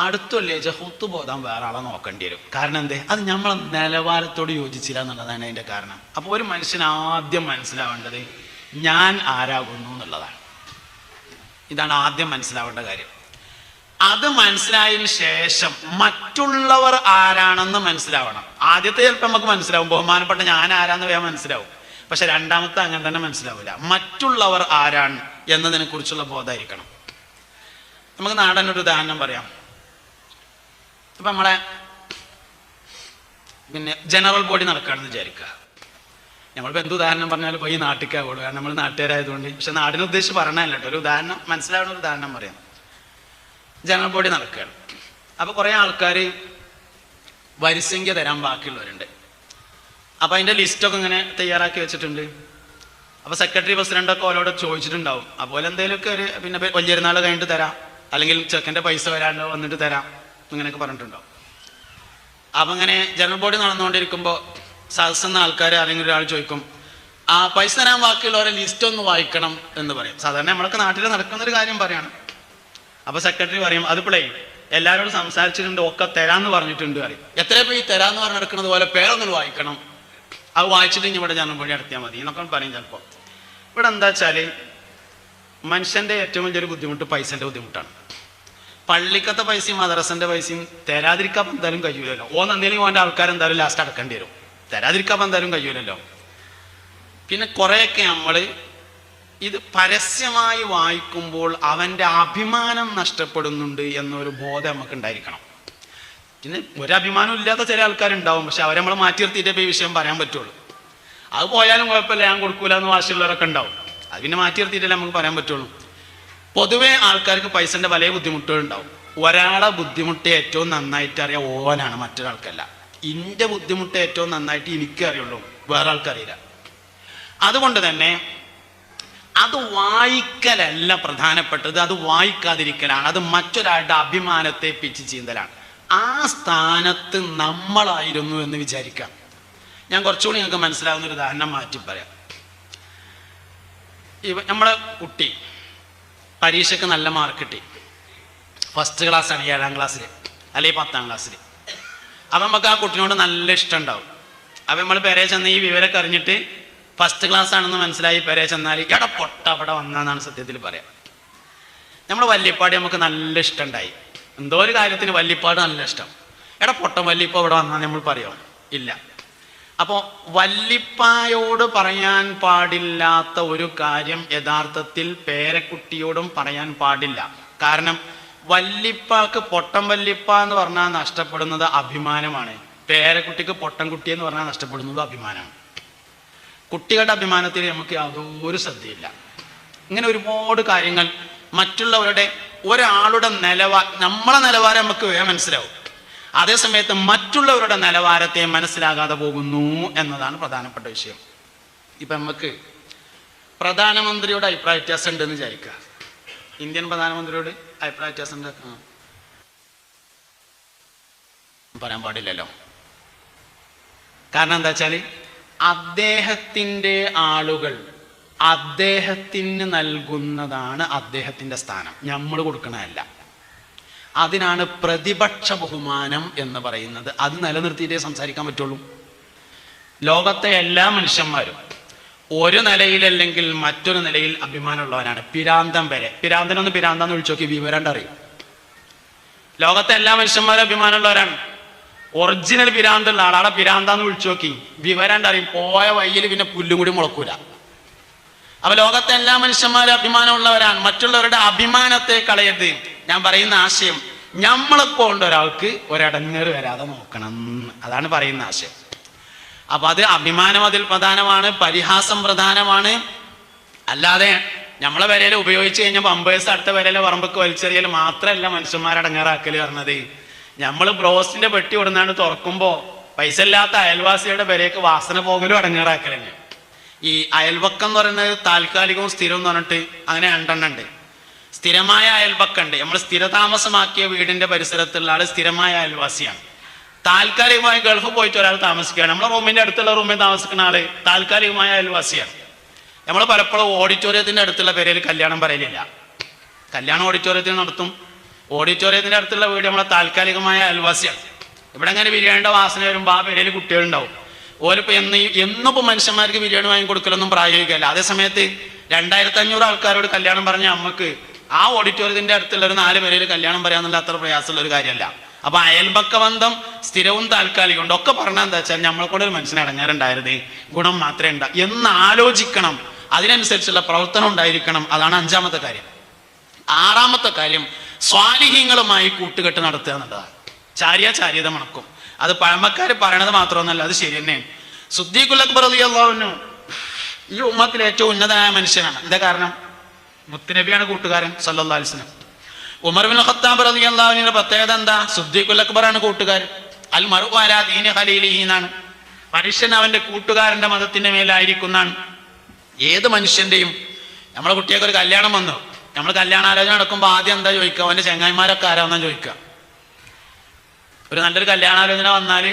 അടുത്തുള്ള ഹുത്ത് ബോധം വേറെ ആളെ നോക്കേണ്ടി വരും. കാരണം എന്തേ? അത് നമ്മളെ നിലവാരത്തോട് യോജിച്ചില്ല എന്നുള്ളതാണ് അതിൻ്റെ കാരണം. അപ്പോൾ ഒരു മനുഷ്യൻ ആദ്യം മനസ്സിലാവേണ്ടത് ഞാൻ ആരാകുന്നു എന്നുള്ളതാണ്. ഇതാണ് ആദ്യം മനസ്സിലാവേണ്ട കാര്യം. അത് മനസ്സിലായതിനു ശേഷം മറ്റുള്ളവർ ആരാണെന്ന് മനസ്സിലാവണം. ആദ്യത്തെ ചിലപ്പോൾ നമുക്ക് മനസ്സിലാവും, ബഹുമാനപ്പെട്ട ഞാൻ ആരാന്ന് വേഗം മനസ്സിലാവും. പക്ഷെ രണ്ടാമത്തെ അങ്ങനെ തന്നെ മനസ്സിലാവില്ല. മറ്റുള്ളവർ ആരാണ് എന്നതിനെ കുറിച്ചുള്ള ബോധമായിരിക്കണം. നമുക്ക് നാടനൊരു ഉദാഹരണം പറയാം. ഇപ്പൊ നമ്മളെ പിന്നെ ജനറൽ ബോഡി നടക്കുകയാണെന്ന് വിചാരിക്കുക. നമ്മളിപ്പോൾ എന്ത് ഉദാഹരണം പറഞ്ഞാലും പോയി നാട്ടിക്കാവുള്ളൂ, കാരണം നമ്മൾ നാട്ടുകാരായതുകൊണ്ട്. പക്ഷെ നാടിനെ ഉദ്ദേശിച്ച് പറഞ്ഞല്ല കേട്ടോ, ഒരു ഉദാഹരണം മനസ്സിലാവുന്ന ഒരു ഉദാഹരണം പറയാം. ജനറൽ ബോഡി നടക്കുകയാണ്. അപ്പോൾ കുറേ ആൾക്കാർ വരിസംഖ്യ തരാൻ ബാക്കിയുള്ളവരുണ്ട്. അപ്പോൾ അതിൻ്റെ ലിസ്റ്റൊക്കെ ഇങ്ങനെ തയ്യാറാക്കി വെച്ചിട്ടുണ്ട്. അപ്പോൾ സെക്രട്ടറി പ്രസിഡൻ്റൊക്കെ ഓരോട് ചോദിച്ചിട്ടുണ്ടാവും. അപ്പോൾ എന്തെങ്കിലുമൊക്കെ ഒരു പിന്നെ വലിയൊരുനാൾ കഴിഞ്ഞിട്ട് തരാം, അല്ലെങ്കിൽ ചെക്കൻ്റെ പൈസ വരാണ്ടോ വന്നിട്ട് തരാം, ഇങ്ങനെയൊക്കെ പറഞ്ഞിട്ടുണ്ടാവും. അപ്പം ഇങ്ങനെ ജനറൽ ബോഡി നടന്നുകൊണ്ടിരിക്കുമ്പോൾ സദസ്സെന്ന ആൾക്കാർ അല്ലെങ്കിൽ ഒരാൾ ചോദിക്കും, ആ പൈസ തരാൻ ബാക്കിയുള്ളവരെ ലിസ്റ്റ് ഒന്ന് വായിക്കണം എന്ന് പറയും. സാധാരണ നമ്മളൊക്കെ നാട്ടിൽ നടക്കുന്നൊരു കാര്യം പറയാണ്. അപ്പോൾ സെക്രട്ടറി പറയും, അതിപ്പോഴേ എല്ലാവരോടും സംസാരിച്ചിട്ടുണ്ട്, ഒക്കെ തരാമെന്ന് പറഞ്ഞിട്ടുണ്ട് പറയും. എത്ര പേര് ഈ തരാമെന്ന് പറഞ്ഞ് നടക്കുന്നത് പോലെ പേരൊന്നും വായിക്കണം, അത് വായിച്ചിട്ട് ഇനി ഇവിടെ ജനറൽ ബോഡി നടത്തിയാൽ മതി എന്നൊക്കെ പറയും. ചിലപ്പോൾ ഇവിടെ എന്താ വെച്ചാൽ മനുഷ്യൻ്റെ ഏറ്റവും വലിയൊരു ബുദ്ധിമുട്ട് പൈസൻ്റെ ബുദ്ധിമുട്ടാണ്. പള്ളിക്കത്തെ പൈസയും മദ്രസൻ്റെ പൈസയും തരാതിരിക്കാൻ എന്തായാലും കഴിയൂലല്ലോ. എന്തെങ്കിലും ഓൻ്റെ ആൾക്കാരെന്തായാലും ലാസ്റ്റ് അടക്കേണ്ടി വരും. തരാതിരിക്കാൻ എന്തായാലും കഴിയൂലല്ലോ. പിന്നെ കുറേയൊക്കെ നമ്മൾ ഇത് പരസ്യമായി വായിക്കുമ്പോൾ അവൻ്റെ അഭിമാനം നഷ്ടപ്പെടുന്നുണ്ട് എന്നൊരു ബോധം നമുക്ക് ഉണ്ടായിരിക്കണം. പിന്നെ ഒരു അഭിമാനം ഇല്ലാത്ത ചില ആൾക്കാരുണ്ടാവും, പക്ഷെ അവരെ നമ്മൾ മാറ്റി നിർത്തിയിട്ടേ ഈ വിഷയം പറയാൻ പറ്റുള്ളൂ. അത് പോയാലും കുഴപ്പമില്ല, ഞാൻ കൊടുക്കൂല എന്ന് വാശിയുള്ളവരൊക്കെ ഉണ്ടാവും. അത് പിന്നെ മാറ്റി നിർത്തിയിട്ടല്ലേ നമുക്ക് പറയാൻ പറ്റുള്ളൂ. പൊതുവെ ആൾക്കാർക്ക് പൈസൻ്റെ പല ബുദ്ധിമുട്ടുകൾ ഉണ്ടാവും. ഒരാളെ ബുദ്ധിമുട്ട് ഏറ്റവും നന്നായിട്ട് അറിയാം ഓനാണ്, മറ്റൊരാൾക്കല്ല. എൻ്റെ ബുദ്ധിമുട്ട് ഏറ്റവും നന്നായിട്ട് എനിക്ക് അറിയുള്ളൂ, വേറെ ആൾക്കറിയില്ല. അതുകൊണ്ട് തന്നെ അത് വായിക്കലല്ല പ്രധാനപ്പെട്ടത്, അത് വായിക്കാതിരിക്കലാണ്. അത് മറ്റൊരാളുടെ അഭിമാനത്തെ പിച്ച് ചീന്തലാണ്. ആ സ്ഥാനത്ത് നമ്മളായിരുന്നു എന്ന് വിചാരിക്കാം. ഞാൻ കുറച്ചുകൂടി നിങ്ങൾക്ക് മനസ്സിലാവുന്ന ഒരു ഉദാഹരണം മാറ്റി പറയാം. നമ്മളെ കുട്ടി പരീക്ഷയ്ക്ക് നല്ല മാർക്ക് കിട്ടി, ഫസ്റ്റ് ക്ലാസ്സാണ്, 7ാം ക്ലാസ്സിൽ അല്ലെങ്കിൽ 10ാം ക്ലാസ്സിൽ. അപ്പം നമുക്ക് ആ കുട്ടിനോട് നല്ല ഇഷ്ടം ഉണ്ടാവും. അപ്പം നമ്മൾ പെരേ ചെന്ന് ഈ വിവരമൊക്കെ അറിഞ്ഞിട്ട് ഫസ്റ്റ് ക്ലാസ് ആണെന്ന് മനസ്സിലായി പെരേ ചെന്നാൽ എടാ പൊട്ട അവിടെ വന്നാന്നാണ് സത്യത്തിൽ പറയാം. നമ്മൾ വല്യപ്പാട് നമുക്ക് നല്ല ഇഷ്ടം ഉണ്ടായി, എന്തോ ഒരു കാര്യത്തിന് വല്യപ്പാട് നല്ല ഇഷ്ടം. എടാ പൊട്ടം വല്യപ്പ ഇവിടെ വന്നാൽ നമ്മൾ പറയുമോ? ഇല്ല. അപ്പോൾ വല്ലിപ്പായോട് പറയാൻ പാടില്ലാത്ത ഒരു കാര്യം യഥാർത്ഥത്തിൽ പേരക്കുട്ടിയോടും പറയാൻ പാടില്ല. കാരണം വല്ലിപ്പാക്ക് പൊട്ടം വല്ലിപ്പ എന്ന് പറഞ്ഞാൽ നഷ്ടപ്പെടുന്നത് അഭിമാനമാണ്, പേരക്കുട്ടിക്ക് പൊട്ടം കുട്ടി എന്ന് പറഞ്ഞാൽ നഷ്ടപ്പെടുന്നത് അഭിമാനമാണ്. കുട്ടികളുടെ അഭിമാനത്തിൽ നമുക്ക് യാതൊരു ശ്രദ്ധയില്ല. ഇങ്ങനെ ഒരുപാട് കാര്യങ്ങൾ മറ്റുള്ളവരുടെ ഒരാളുടെ നമ്മളെ നിലവാരം നമുക്ക് വേഗം മനസ്സിലാവും. അതേസമയത്ത് മറ്റുള്ളവരുടെ നിലവാരത്തെ മനസ്സിലാകാതെ പോകുന്നു എന്നതാണ് പ്രധാനപ്പെട്ട വിഷയം. ഇപ്പം നമുക്ക് പ്രധാനമന്ത്രിയോട് അഭിപ്രായ വ്യത്യാസം ഉണ്ടെന്ന് വിചാരിക്കുക. ഇന്ത്യൻ പ്രധാനമന്ത്രിയോട് അഭിപ്രായ വ്യത്യാസം ഉണ്ട് പറയാൻ പാടില്ലല്ലോ. കാരണം എന്താ വെച്ചാൽ അദ്ദേഹത്തിൻ്റെ ആളുകൾ അദ്ദേഹത്തിന് നൽകുന്നതാണ് അദ്ദേഹത്തിൻ്റെ സ്ഥാനം, നമ്മൾ കൊടുക്കണമല്ല. അതിനാണ് പ്രതിപക്ഷ ബഹുമാനം എന്ന് പറയുന്നത്. അത് നിലനിർത്തിയിട്ടേ സംസാരിക്കാൻ പറ്റുള്ളൂ. ലോകത്തെ എല്ലാ മനുഷ്യന്മാരും ഒരു നിലയിലല്ലെങ്കിൽ മറ്റൊരു നിലയിൽ അഭിമാനമുള്ളവരാണ്. പിരാന്തം വരെ. പിരാന്തനൊന്ന് പിരാന്താന്ന് വിളിച്ചു നോക്കി, വിവരം അറിയും. ലോകത്തെ എല്ലാ മനുഷ്യന്മാരും അഭിമാനമുള്ളവരാണ്. ഒറിജിനൽ പിരാന്തുള്ള ആളാടെ പിരാന്താന്ന് വിളിച്ചു നോക്കി, വിവരം അറിയും. പോയ വഴിയിൽ പിന്നെ പുല്ലും കൂടി മുളക്കൂല. അപ്പൊ ലോകത്തെ എല്ലാ മനുഷ്യന്മാരും അഭിമാനമുള്ളവരാണ്. മറ്റുള്ളവരുടെ അഭിമാനത്തെ കളയരുത്. ഞാൻ പറയുന്ന ആശയം, നമ്മളെപ്പോ കൊണ്ട് ഒരാൾക്ക് ഒരടങ്ങേറ് വരാതെ നോക്കണം, അതാണ് പറയുന്ന ആശയം. അപ്പൊ അത് അഭിമാനം അതിൽ പ്രധാനമാണ്, പരിഹാസം പ്രധാനമാണ്. അല്ലാതെ നമ്മളെ വിരയിൽ ഉപയോഗിച്ച് കഴിഞ്ഞാൽ പമ്പേഴ്സ് അടുത്ത വിരയിലെ പറമ്പൊക്കെ വലിച്ചെറിയൽ മാത്രമല്ല മനുഷ്യന്മാരടങ്ങേറാക്കല് പറഞ്ഞത്. നമ്മൾ ബ്രോസ്റ്റിന്റെ പെട്ടി കൊടുന്നാണ് തുറക്കുമ്പോൾ പൈസ ഇല്ലാത്ത അയൽവാസിയുടെ വിരയ്ക്ക് വാസന പോകലും അടങ്ങേറാക്കൽ തന്നെ. ഈ അയൽപക്കം എന്ന് പറയുന്നത് താൽക്കാലികവും സ്ഥിരവും എന്ന് പറഞ്ഞിട്ട് അങ്ങനെ രണ്ടെണ്ണുണ്ട്. സ്ഥിരമായ അയൽപക്കമുണ്ട്. നമ്മൾ സ്ഥിരതാമസമാക്കിയ വീടിന്റെ പരിസരത്തുള്ള ആള് സ്ഥിരമായ അയൽവാസിയാണ്. താൽക്കാലികമായി ഗൾഫ് പോയിട്ട് ഒരാൾ താമസിക്കുകയാണ്, നമ്മളെ റൂമിന്റെ അടുത്തുള്ള റൂമിൽ താമസിക്കുന്ന ആള് താൽക്കാലികമായ അയൽവാസിയാണ്. നമ്മൾ പലപ്പോഴും ഓഡിറ്റോറിയത്തിന്റെ അടുത്തുള്ള പേരിൽ കല്യാണം പറയലില്ല. കല്യാണം ഓഡിറ്റോറിയത്തിൽ നടത്തും. ഓഡിറ്റോറിയത്തിന്റെ അടുത്തുള്ള വീട് നമ്മളെ താൽക്കാലികമായ അയൽവാസിയാണ്. ഇവിടെ അങ്ങനെ ബിരിയാണിയുടെ വാസന വരുമ്പോൾ ആ പേരിൽ കുട്ടികളുണ്ടാവും. ഓലിപ്പോ എന്നിപ്പോ മനുഷ്യന്മാർക്ക് ബിരിയാണി വാങ്ങി കൊടുക്കലൊന്നും പ്രായോഗികമല്ല. അതേസമയത്ത് 2500 ആൾക്കാരോട് കല്യാണം പറഞ്ഞ നമുക്ക് ആ ഓഡിറ്റോറിയത്തിന്റെ അടുത്തുള്ള ഒരു 4 പേരിൽ കല്യാണം പറയാന്നുള്ള അത്ര പ്രയാസമുള്ള ഒരു കാര്യമല്ല. അപ്പൊ അയൽപക്ക ബന്ധം സ്ഥിരവും താൽക്കാലികവും ഉണ്ട്. ഒക്കെ പറഞ്ഞാൽ എന്താ വെച്ചാൽ നമ്മളെ കൊണ്ട് ഒരു മനുഷ്യനെ അടങ്ങാറുണ്ടായിരുന്നേ, ഗുണം മാത്രമേ ഉണ്ടാ എന്ന് ആലോചിക്കണം. അതിനനുസരിച്ചുള്ള പ്രവർത്തനം ഉണ്ടായിരിക്കണം. അതാണ് 5ാമത്തെ കാര്യം. 6ാമത്തെ കാര്യം സ്വാലിഹീങ്ങളുമായി കൂട്ടുകെട്ട് നടത്തുക എന്നുള്ളതാണ്. ചാര്യത മണക്കും. അത് പഴമക്കാർ പറയണത് മാത്രമൊന്നല്ല, അത് ശരി തന്നെയാണ്. സിദ്ദീഖുൽ അക്ബർ റളിയല്ലാഹു അൻഹു ഈ ഉമ്മത്തിലെ ഏറ്റവും ഉന്നതനായ മനുഷ്യനാണ്. എന്താ കാരണം? മുത്തുനബിയാണ് കൂട്ടുകാരൻ സല്ലല്ലാഹു അലൈഹി വസല്ലം. ഉമർ ഇബ്നുൽ ഖത്താബ് റളിയല്ലാഹു അൻഹുവിന്റെ പ്രത്യേകത എന്താ? സിദ്ദീഖുൽ അക്ബറാണ് കൂട്ടുകാരൻ. അൽ മർഉ അലാ ദീനി ഖലീലിഹി എന്നാണ്. മനുഷ്യൻ അവന്റെ കൂട്ടുകാരന്റെ മതത്തിന്റെ മേലായിരിക്കുന്നതാണ്. ഏത് മനുഷ്യന്റെയും, നമ്മളെ കുട്ടിയൊക്കെ ഒരു കല്യാണം വന്നു, നമ്മൾ കല്യാണാലോചന നടക്കുമ്പോൾ ആദ്യം എന്താ ചോദിക്കുക? അവന്റെ ചങ്ങായിമാരൊക്കെ ആരാന്നാ ചോദിക്കുക. ഒരു നല്ലൊരു കല്യാണാലോചന വന്നാൽ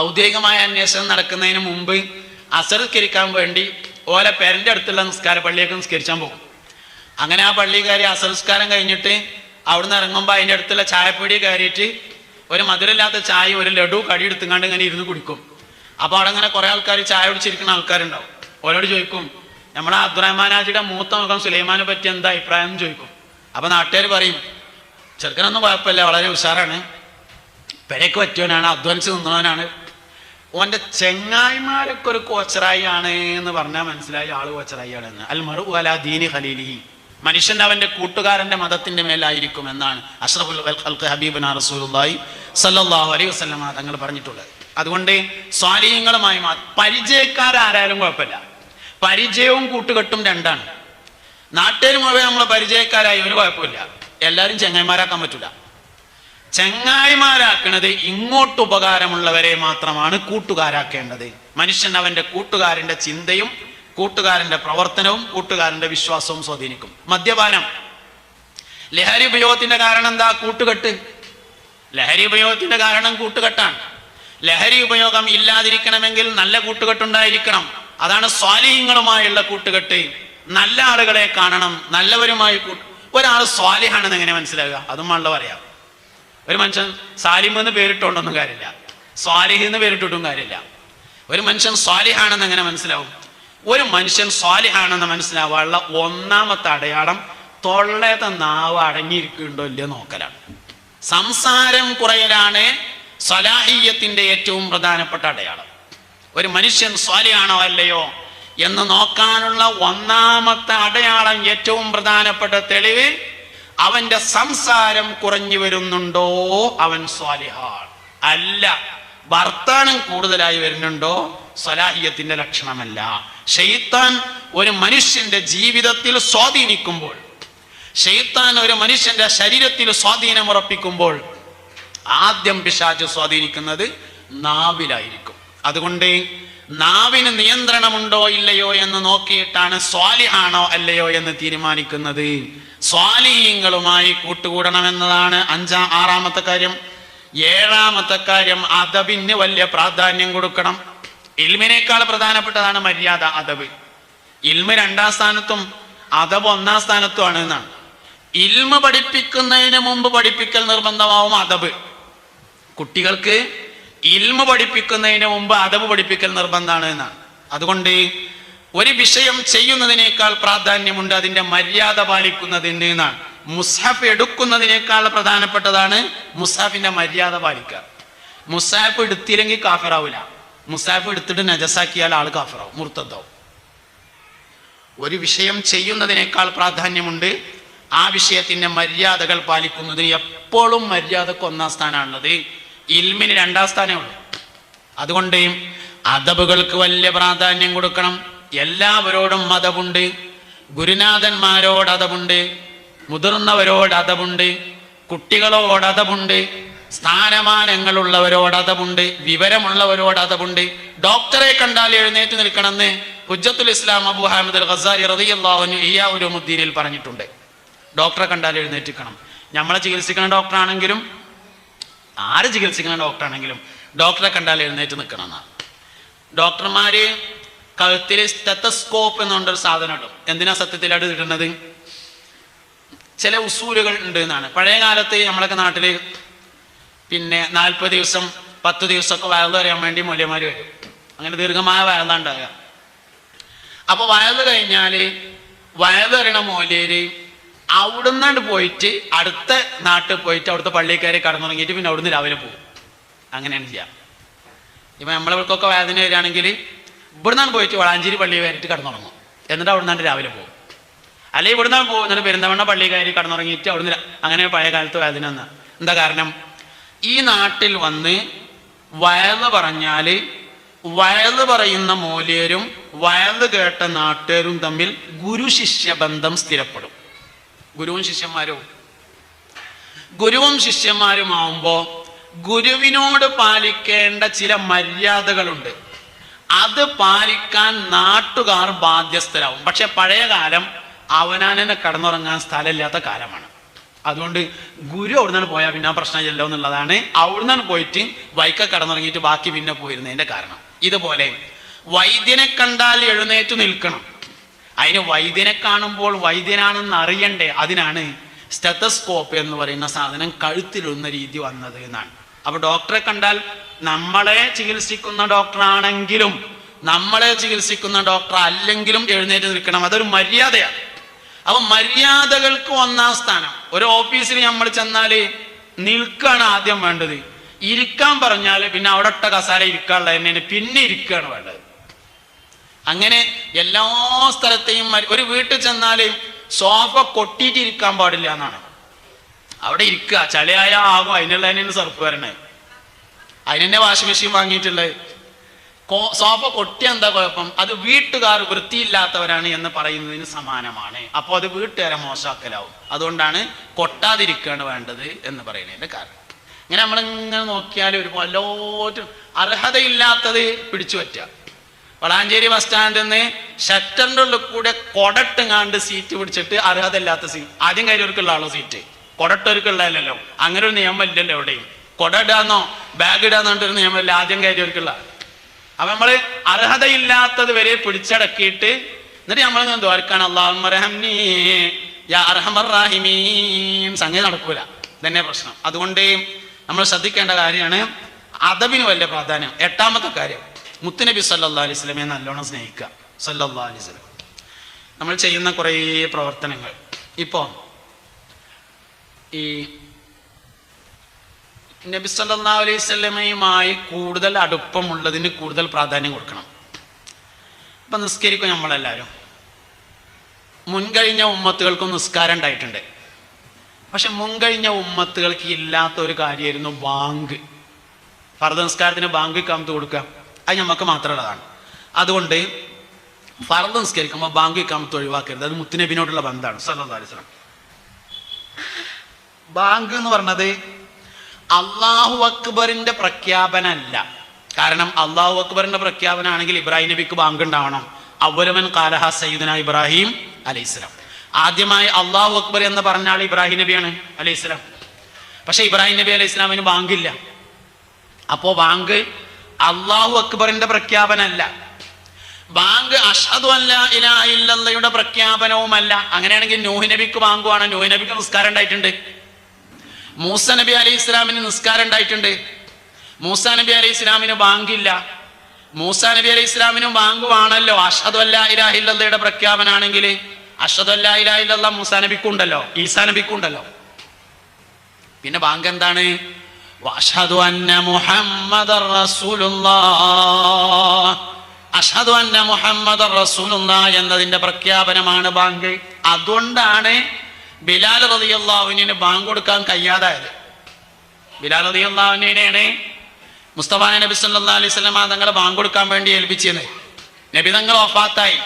ഔദ്യോഗികമായ അന്വേഷണം നടക്കുന്നതിന് മുമ്പ് അസർസ്കരിക്കാൻ വേണ്ടി ഓലെ പേരൻ്റെ അടുത്തുള്ള നിസ്കാര പള്ളിയൊക്കെ നിസ്കരിച്ചാൻ പോകും. അങ്ങനെ ആ പള്ളി കയറി അസംസ്കാരം കഴിഞ്ഞിട്ട് അവിടുന്ന് ഇറങ്ങുമ്പോൾ അതിൻ്റെ അടുത്തുള്ള ചായപ്പൊടി കയറിയിട്ട് ഒരു മധുരമില്ലാത്ത ചായ ഒരു ലഡു കടി എടുത്തുകൊണ്ട് ഇങ്ങനെ ഇരുന്ന് കുടിക്കും. അപ്പോൾ അവിടെ അങ്ങനെ കുറേ ആൾക്കാർ ചായ കുടിച്ചിരിക്കുന്ന ആൾക്കാരുണ്ടാവും. ഓരോട് ചോദിക്കും, നമ്മളെ അബ്ദുറഹ്മാനാജിയുടെ മൂത്ത മകൻ സുലൈമാനെ പറ്റി എന്താ അഭിപ്രായം എന്ന് ചോദിക്കും. അപ്പോൾ നാട്ടുകാർ പറയും, ചെറുക്കനൊന്നും കുഴപ്പമില്ല, വളരെ ഉഷാറാണ്, പെരയ്ക്ക് പറ്റിയവനാണ്, അധ്വാനിച്ച് നിന്നവനാണ്, ഓൻ്റെ ചെങ്ങായിമാരൊക്കെ ഒരു കോച്ചറായി ആണ് എന്ന് പറഞ്ഞാൽ മനസ്സിലായി ആള് കോച്ചറായി ആണെന്ന്. അൽ മർഉ അലാ ദീനി ഖലീലിഹി, മനുഷ്യൻ അവന്റെ കൂട്ടുകാരന്റെ മതത്തിന്റെ മേലായിരിക്കും എന്നാണ് അഷ്റഫുൽ ഖൽഖ് ഹബീബുനാ റസൂലുള്ളാഹി സ്വല്ലല്ലാഹു അലൈഹി വസല്ലം തങ്ങൾ പറഞ്ഞിട്ടുള്ളത്. അതുകൊണ്ട് സ്വാലിഹീങ്ങളുമായി പരിചയക്കാരായാലും കുഴപ്പമില്ല. പരിചയവും കൂട്ടുകെട്ടും രണ്ടാണ്. നാട്ടുകാർ മുഴുവൻ നമ്മളെ പരിചയക്കാരായി ഒരു കുഴപ്പമില്ല, എല്ലാവരും ചെങ്ങായിമാരാക്കാൻ പറ്റില്ല. ചെങ്ങായിമാരാക്കണത് ഇങ്ങോട്ട് ഉപകാരമുള്ളവരെ മാത്രമാണ് കൂട്ടുകാരാക്കേണ്ടത്. മനുഷ്യൻ അവന്റെ കൂട്ടുകാരന്റെ ചിന്തയും കൂട്ടുകാരന്റെ പ്രവർത്തനവും കൂട്ടുകാരന്റെ വിശ്വാസവും സ്വാധീനിക്കും. മദ്യപാനം, ലഹരി ഉപയോഗത്തിന്റെ കാരണം എന്താ? കൂട്ടുകെട്ട്. ലഹരി ഉപയോഗത്തിന്റെ കാരണം കൂട്ടുകെട്ടാണ്. ലഹരി ഉപയോഗം ഇല്ലാതിരിക്കണമെങ്കിൽ നല്ല കൂട്ടുകെട്ടുണ്ടായിരിക്കണം. അതാണ് സ്വാലിഹീങ്ങളുമായുള്ള കൂട്ടുകെട്ട്. നല്ല ആളുകളെ കാണണം, നല്ലവരുമായി ഒരാൾ സ്വാലിഹാണെന്ന് എങ്ങനെ മനസ്സിലാകുക? അതും നല്ല പറയാം. ഒരു മനുഷ്യൻ സാലിം എന്ന് പേരിട്ടോണ്ടൊന്നും കാര്യമില്ല, സ്വാലിഹ് എന്ന് പേരിട്ടിട്ടും കാര്യമില്ല. ഒരു മനുഷ്യൻ സ്വാലിഹാണെന്ന് എങ്ങനെ മനസ്സിലാവും? ഒരു മനുഷ്യൻ സ്വാലിഹാണെന്ന് മനസ്സിലാവാനുള്ള 1ാമത്തെ അടയാളം തൊള്ളത്തെ നാവ് അടങ്ങിയിരിക്കുന്നുണ്ടോ ഇല്ലയോ നോക്കലാണ്. സംസാരം കുറയലാണ് സ്വലാഹിയ്യത്തിന്റെ ഏറ്റവും പ്രധാനപ്പെട്ട അടയാളം. ഒരു മനുഷ്യൻ സ്വാലിഹാണോ അല്ലയോ എന്ന് നോക്കാനുള്ള 1ാമത്തെ അടയാളം, ഏറ്റവും പ്രധാനപ്പെട്ട തെളിവ്, അവന്റെ സംസാരം കുറഞ്ഞു വരുന്നുണ്ടോ അവൻ സ്വാലിഹാൻ. അല്ല, വർത്താനം കൂടുതലായി വരുന്നുണ്ടോ സ്വലാഹിയത്തിന്റെ ലക്ഷണമല്ല. ശൈത്താൻ ഒരു മനുഷ്യന്റെ ജീവിതത്തിൽ സ്വാധീനിക്കുമ്പോൾ ശൈത്താൻ ഒരു മനുഷ്യന്റെ ശരീരത്തിൽ സ്വാധീനം ഉറപ്പിക്കുമ്പോൾ ആദ്യം പിശാച് സ്വാധീനിക്കുന്നത് നാവിലായിരിക്കും. അതുകൊണ്ട് നാവിന് നിയന്ത്രണമുണ്ടോ ഇല്ലയോ എന്ന് നോക്കിയിട്ടാണ് സ്വാലിഹാണോ അല്ലയോ എന്ന് തീരുമാനിക്കുന്നത്. സ്വാലിഹീങ്ങളുമായി കൂട്ടുകൂടണമെന്നതാണ് ആറാമത്തെ കാര്യം. ഏഴാമത്തെ കാര്യം, അദബിന് വലിയ പ്രാധാന്യം കൊടുക്കണം. ഇൽമിനേക്കാൾ പ്രധാനപ്പെട്ടതാണ് മര്യാദ, അദബ്. ഇൽമ 2ാം സ്ഥാനത്തും അദബ് 1ാം സ്ഥാനത്തുമാണ് എന്നാണ്. ഇൽമ പഠിപ്പിക്കുന്നതിന് മുമ്പ് പഠിപ്പിക്കൽ നിർബന്ധമാവും അദബ്. കുട്ടികൾക്ക് ഇൽമ പഠിപ്പിക്കുന്നതിന് മുമ്പ് അദബ് പഠിപ്പിക്കൽ നിർബന്ധമാണ് എന്നാണ്. അതുകൊണ്ട് ഒരു വിഷയം ചെയ്യുന്നതിനേക്കാൾ പ്രാധാന്യമുണ്ട് അതിന്റെ മര്യാദ പാലിക്കുന്നതിന് എന്നാണ്. മുസ്ഹഫ് എടുക്കുന്നതിനേക്കാൾ പ്രധാനപ്പെട്ടതാണ് മുസ്ഹഫിന്റെ മര്യാദ പാലിക്കുക. മുസ്ഹഫ് എടുത്തില്ലെങ്കിൽ കാഫിറാവില്ല. മുസ്ഹഫ് എടുത്തിട്ട് നജസാക്കിയാൽ ആൾ കാഫിറാവും, മുർത്തദ്ദാവും. ഒരു വിഷയം ചെയ്യുന്നതിനേക്കാൾ പ്രാധാന്യമുണ്ട് ആ വിഷയത്തിന്റെ മര്യാദകൾ പാലിക്കുന്നതിന്. എപ്പോഴും മര്യാദക്ക് 1ാം സ്ഥാനമാണുള്ളത്, ഇൽമിന് 2ാം സ്ഥാനമുള്ളൂ. അതുകൊണ്ട് അദബുകൾക്ക് വലിയ പ്രാധാന്യം കൊടുക്കണം. എല്ലാവരോടും അദബുണ്ട്. ഗുരുനാഥന്മാരോട് അദബുണ്ട്, മുതിർന്നവരോട് അദബുണ്ട്, കുട്ടികളോട് അദബുണ്ട്, സ്ഥാനമാനങ്ങളുള്ളവരോട് അദബുണ്ട്, വിവരമുള്ളവരോട് അദബുണ്ട്. ഡോക്ടറെ കണ്ടാൽ എഴുന്നേറ്റ് നിൽക്കണമെന്ന് ഹുജ്ജത്തുൽ ഇസ്ലാം അബൂ ഹാമിദ് അൽ ഗസാലി റളിയല്ലാഹു അൻഹു ഇഹ്യാ ഉലൂമുദ്ദീനിൽ പറഞ്ഞിട്ടുണ്ട്. ഡോക്ടറെ കണ്ടാൽ എഴുന്നേറ്റിക്കണം. നമ്മളെ ചികിത്സിക്കുന്ന ഡോക്ടറാണെങ്കിലും ആര് ചികിത്സിക്കുന്ന ഡോക്ടറാണെങ്കിലും ഡോക്ടറെ കണ്ടാൽ എഴുന്നേറ്റ് നിൽക്കണം എന്നാണ്. ഡോക്ടർമാര് കഴുത്തിൽ സ്റ്റെത്തസ്കോപ്പ് എന്നുകൊണ്ടൊരു സാധനം ഇടും. എന്തിനാ സത്യത്തിൽ അത് ഇടുന്നത്? ചില ഉസൂലുകൾ ഉണ്ട് എന്നാണ്. പഴയ കാലത്ത് നമ്മളൊക്കെ നാട്ടില് 40 ദിവസം 10 ദിവസമൊക്കെ വയല് അറിയാൻ വേണ്ടി മൂല്യന്മാര് വരും. അങ്ങനെ ദീർഘമായ വയലുണ്ടാകുക. അപ്പൊ വയല് കഴിഞ്ഞാല് വയലറിയണ മൂല്യര് അവിടുന്നാണ്ട് പോയിട്ട് അടുത്ത നാട്ടിൽ പോയിട്ട് അവിടുത്തെ പള്ളിക്കാരെ കടന്നുറങ്ങിയിട്ട് പിന്നെ അവിടുന്ന് രാവിലെ പോകും. അങ്ങനെയാണ് ചെയ്യാം. ഇപ്പൊ നമ്മളിവർക്കൊക്കെ വേദന വരികയാണെങ്കിൽ ഇവിടുന്നാണ് പോയിട്ട് വളാഞ്ചേരി പള്ളി കയറിയിട്ട് കടന്നുറങ്ങും. എന്നിട്ട് അവിടുന്നാണ്ട് രാവിലെ പോകും. അല്ലെങ്കിൽ ഇവിടുന്നാണ് പോകുന്നത് പെരിന്തമണ്ണ പള്ളി കയറി കടന്നുറങ്ങിയിട്ട് അവിടുന്ന്. അങ്ങനെ പഴയ കാലത്ത് വേദന വന്ന എന്താ കാരണം? ഈ നാട്ടിൽ വന്ന് വയല് പറഞ്ഞാല് വയല് പറയുന്ന മൂല്യരും വയല് കേട്ട നാട്ടുകാരും തമ്മിൽ ഗുരു ശിഷ്യ ബന്ധം സ്ഥിരപ്പെടും. ഗുരുവും ശിഷ്യന്മാരുമാവുമ്പോ ഗുരുവിനോട് പാലിക്കേണ്ട ചില മര്യാദകളുണ്ട്. അത് പാലിക്കാൻ നാട്ടുകാർ ബാധ്യസ്ഥരാവും. പക്ഷെ പഴയ കാലം അവനാനെ കടന്നുറങ്ങാൻ സ്ഥലമില്ലാത്ത കാലമാണ്. അതുകൊണ്ട് ഗുരു അവിടുന്ന് പോയാൽ പിന്നെ ആ പ്രശ്നമില്ലല്ലോ എന്നുള്ളതാണ് അവിടുന്ന് പോയിട്ട് വൈക്ക കടന്നുറങ്ങിയിട്ട് ബാക്കി പിന്നെ പോയിരുന്നതിന്റെ കാരണം. ഇതുപോലെ വൈദ്യനെ കണ്ടാൽ എഴുന്നേറ്റ് നിൽക്കണം. അതിന് വൈദ്യനെ കാണുമ്പോൾ വൈദ്യനാണെന്ന് അറിയണ്ടേ? അതിനാണ് സ്റ്റെത്തസ്കോപ്പ് എന്ന് പറയുന്ന സാധനം കഴുത്തിലിടുന്ന രീതി വന്നത് എന്നാണ്. അപ്പൊ ഡോക്ടറെ കണ്ടാൽ നമ്മളെ ചികിത്സിക്കുന്ന ഡോക്ടറാണെങ്കിലും നമ്മളെ ചികിത്സിക്കുന്ന ഡോക്ടർ അല്ലെങ്കിലും എഴുന്നേറ്റ് നിൽക്കണം. അതൊരു മര്യാദയാണ്. അപ്പൊ മര്യാദകൾക്ക് 1ാം സ്ഥാനം. ഒരു ഓഫീസിൽ നമ്മൾ ചെന്നാല് നിൽക്കാണ് ആദ്യം വേണ്ടത്. ഇരിക്കാൻ പറഞ്ഞാല് പിന്നെ അവിടെ ഇട്ട കസാര ഇരിക്കാനുള്ള തന്നെയാണ് പിന്നെ ഇരിക്കുകയാണ് വേണ്ടത്. അങ്ങനെ എല്ലാ സ്ഥലത്തെയും ഒരു വീട്ടിൽ ചെന്നാല് സോഫ കൊട്ടിയിട്ട് ഇരിക്കാൻ പാടില്ല എന്നാണ്. അവിടെ ഇരിക്കുക, ചളിയായ ആകും. അതിനുള്ള തന്നെയാണ് സർഫ് വരണേ. അതിനെന്നെ വാഷിംഗ് മെഷീൻ വാങ്ങിയിട്ടുള്ളത്. സോഫ കൊട്ടിയ എന്താ കുഴപ്പം? അത് വീട്ടുകാർ വൃത്തിയില്ലാത്തവരാണ് എന്ന് പറയുന്നതിന് സമാനമാണ്. അപ്പോൾ അത് വീട്ടുകാരെ മോശമാക്കലാവും. അതുകൊണ്ടാണ് കൊട്ടാതിരിക്കുകയാണ് വേണ്ടത് എന്ന് പറയുന്നതിന്റെ കാരണം. ഇങ്ങനെ നമ്മളിങ്ങനെ നോക്കിയാൽ ഒരു വല്ലോറ്റും അർഹതയില്ലാത്തത് പിടിച്ചു പറ്റുക. വളാഞ്ചേരി ബസ് സ്റ്റാൻഡിൽ നിന്ന് ഷട്ടറിൻ്റെ ഉള്ളിൽ കൂടെ കൊടട്ടുങ്ങാണ്ട് സീറ്റ് പിടിച്ചിട്ട് അർഹതയില്ലാത്ത സീറ്റ് ആദ്യം കയറിയവർക്കുള്ള ആളോ സീറ്റ്, കൊടട്ടവർക്കുള്ളതല്ലോ. അങ്ങനെ ഒരു നിയമം ഇല്ലല്ലോ എവിടെയും. കൊട ഇടാന്നോ ബാഗ് ഇടാന്നോ ഒരു നിയമമില്ല, ആദ്യം കയറിയവർക്കുള്ള. അപ്പൊ നമ്മള് അർഹതയില്ലാത്തത് വരെ പിടിച്ചടക്കിയിട്ട് എന്നിട്ട് നമ്മൾ ദ്വാരക്കാണ് അല്ലാഹുമ്മ റഹംനി യാ അർഹമർ റഹീമീൻ. സംഗതി നടക്കൂല. ഇതന്നെ പ്രശ്നം. അതുകൊണ്ട് നമ്മൾ ശ്രദ്ധിക്കേണ്ട കാര്യമാണ് അദബിന് വലിയ പ്രാധാന്യം. 8ാമത്തെ കാര്യം, മുത്തുനബി സല്ലല്ലാഹു അലൈഹി വസല്ലമയെ നല്ലോണം സ്നേഹിക്കുക. സല്ലല്ലാഹു അലൈഹി വസല്ലം നമ്മൾ ചെയ്യുന്ന കുറേ പ്രവർത്തനങ്ങൾ ഇപ്പോ ഈ നബി സല്ലല്ലാഹു അലൈഹി വസല്ലമയുമായി കൂടുതൽ അടുപ്പമുള്ളതിന് കൂടുതൽ പ്രാധാന്യം കൊടുക്കണം. ഇപ്പൊ നിസ്കരിക്കും നമ്മളെല്ലാവരും. മുൻകഴിഞ്ഞ ഉമ്മത്തുകൾക്കും നിസ്കാരം ഉണ്ടായിട്ടുണ്ട്. പക്ഷെ മുൻകഴിഞ്ഞ ഉമ്മത്തുകൾക്ക് ഇല്ലാത്ത ഒരു കാര്യമായിരുന്നു ബാങ്ക്. ഫർദ് നിസ്കാരത്തിന് ബാങ്ക് ഇഖാമത്ത് കൊടുക്കുക. അത് നമുക്ക് മാത്രമുള്ളതാണ്. അതുകൊണ്ട് ഫർദ് നിസ്കരിക്കുമ്പോൾ ബാങ്ക് ഇഖാമത്ത് ഒഴിവാക്കരുത്. അത് മുത്തുനബിനോടുള്ള ബന്ധമാണ് സല്ലല്ലാഹു അലൈഹി വസല്ലം. ബാങ്ക് എന്ന് പറഞ്ഞത് അല്ലാഹു അക്ബറിന്റെ പ്രഖ്യാപനമല്ല. കാരണം അല്ലാഹു അക്ബറിന്റെ പ്രഖ്യാപനമാണെങ്കിൽ ഇബ്രാഹിം നബിക്ക് ബാങ്ക് ഉണ്ടാവണം. അവ്വലുമൻ ഖാലഹ സയ്യിദുനാ ഇബ്രാഹിം അലൈഹിസ്സലാം. ആദ്യമായി അല്ലാഹു അക്ബർ എന്ന് പറഞ്ഞ ആൾ ഇബ്രാഹിം നബിയാണ് അലൈഹിസ്സലാം. പക്ഷെ ഇബ്രാഹിം നബി അലൈഹി ഇസ്ലാമിന് ബാങ്കില്ല. അപ്പോ ബാങ്ക് അല്ലാഹു അക്ബറിന്റെ പ്രഖ്യാപനമല്ല. ബാങ്ക് അഷ്ഹദു അല്ലാ ഇലാഹ ഇല്ലല്ലാഹയുടെ പ്രഖ്യാപനവുമല്ല. അങ്ങനെയാണെങ്കിൽ നൂഹ് നബിക്ക് ബാങ്കുമാണ്. നൂഹ് നബിക്ക് നിസ്കാരം ഉണ്ടായിട്ടുണ്ട്. മൂസ നബി അലൈഹി ഇസ്ലാമിന് നിസ്കാരം ഉണ്ടായിട്ടുണ്ട്. മൂസ നബി അലൈഹി ഇസ്ലാമിന് ബാങ്കില്ല. മൂസ നബി അലൈഹി ഇസ്ലാമിനും ബാങ്കുവാണല്ലോ. അഷ്ഹദു അല്ലാ ഇലാഹ ഇല്ലല്ലാഹയുടെ പ്രഖ്യാപനാണെങ്കിൽ അഷ്ഹദു അല്ലാ ഇലാഹ ഇല്ലല്ലാഹ് മൂസ നബിക്കും ഉണ്ടല്ലോ, ഈസാ നബിക്കും ഉണ്ടല്ലോ. പിന്നെ ബാങ്ക് എന്താണ്? വഅഷ്ഹദു അന്ന മുഹമ്മദർ റസൂലുള്ളാഹ്, അഷ്ഹദു അന്ന മുഹമ്മദർ റസൂലുള്ളാഹ് എന്നതിന്റെ പ്രഖ്യാപനമാണ് ബാങ്ക്. അതുകൊണ്ടാണ് ബിലാൽ റളിയല്ലാഹു അൻഹുവിന് ബാങ്ക് കൊടുക്കാൻ കഴിയാതായത്. ബിലാൽ റളിയല്ലാഹു അൻഹുവിനെയാണ് മുസ്തഫ നബി സല്ലല്ലാഹു അലൈഹി വസല്ലം തങ്ങളെ ബാങ്ക് കൊടുക്കാൻ വേണ്ടി ഏൽപ്പിച്ചത്. നബി തങ്ങൾ വഫാത്തായി.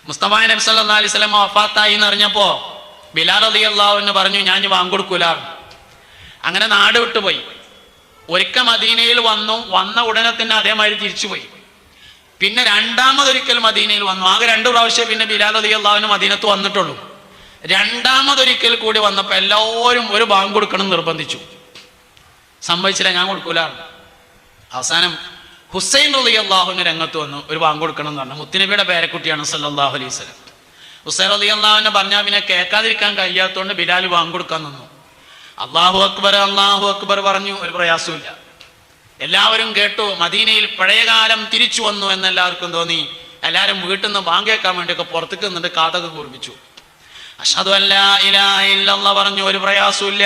മുസ്തഫ നബി സല്ലല്ലാഹു അലൈഹി വസല്ലം വഫാത്തായി എന്ന് അറിഞ്ഞപ്പോ ബിലാൽ റളിയല്ലാഹു അൻഹു പറഞ്ഞു, ഞാൻ ബാങ്ക് കൊടുക്കൂല. അങ്ങനെ നാട് വിട്ടുപോയി. ഒരിക്കൽ മദീനയിൽ വന്ന ഉടനെ തന്നെ അതേമാതിരി തിരിച്ചുപോയി. പിന്നെ രണ്ടാമതൊരിക്കൽ മദീനയിൽ വന്നു. ആകെ 2 പ്രാവശ്യം പിന്നെ ബിലാൽ റളിയല്ലാഹു അൻഹു മദീനത്ത് വന്നിട്ടുള്ളൂ. രണ്ടാമതൊരിക്കൽ കൂടി വന്നപ്പോൾ എല്ലാവരും ഒരു ബാങ്ക് കൊടുക്കണം നിർബന്ധിച്ചു. സംഭവിച്ചില്ല, ഞാൻ കൊടുക്കൂല. അവസാനം ഹുസൈൻ റളിയല്ലാഹു അൻഹു രംഗത്ത് വന്നു, ഒരു ബാങ്ക് കൊടുക്കണം എന്ന് പറഞ്ഞു. മുത്തുനബിയുടെ പേരക്കുട്ടിയാണ് സല്ലല്ലാഹു അലൈഹി വസല്ലം. ഹുസൈൻ റളിയല്ലാഹു അൻഹു പറഞ്ഞാൽ പിന്നെ കേൾക്കാതിരിക്കാൻ കഴിയാത്തതുകൊണ്ട് ബിലാൽ ബാങ്ക് കൊടുക്കാൻ നിന്നു. അല്ലാഹു അക്ബർ അല്ലാഹു അക്ബർ പറഞ്ഞു, ഒരു പ്രയാസമില്ല. എല്ലാവരും കേട്ടു. മദീനയിൽ പഴയകാലം തിരിച്ചു വന്നു എന്നെല്ലാവർക്കും തോന്നി. എല്ലാവരും വീട്ടിൽ നിന്ന് ബാങ്ക് കേൾക്കാൻ വേണ്ടിയൊക്കെ പുറത്തേക്ക് നിന്നിട്ട് കാതൊക്കെ കുർമിച്ചു. അഷ്ഹദു അല്ലാ ഇലാഹ ഇല്ലല്ലാഹ് പറഞ്ഞു, ഒരു പ്രയാസമില്ല.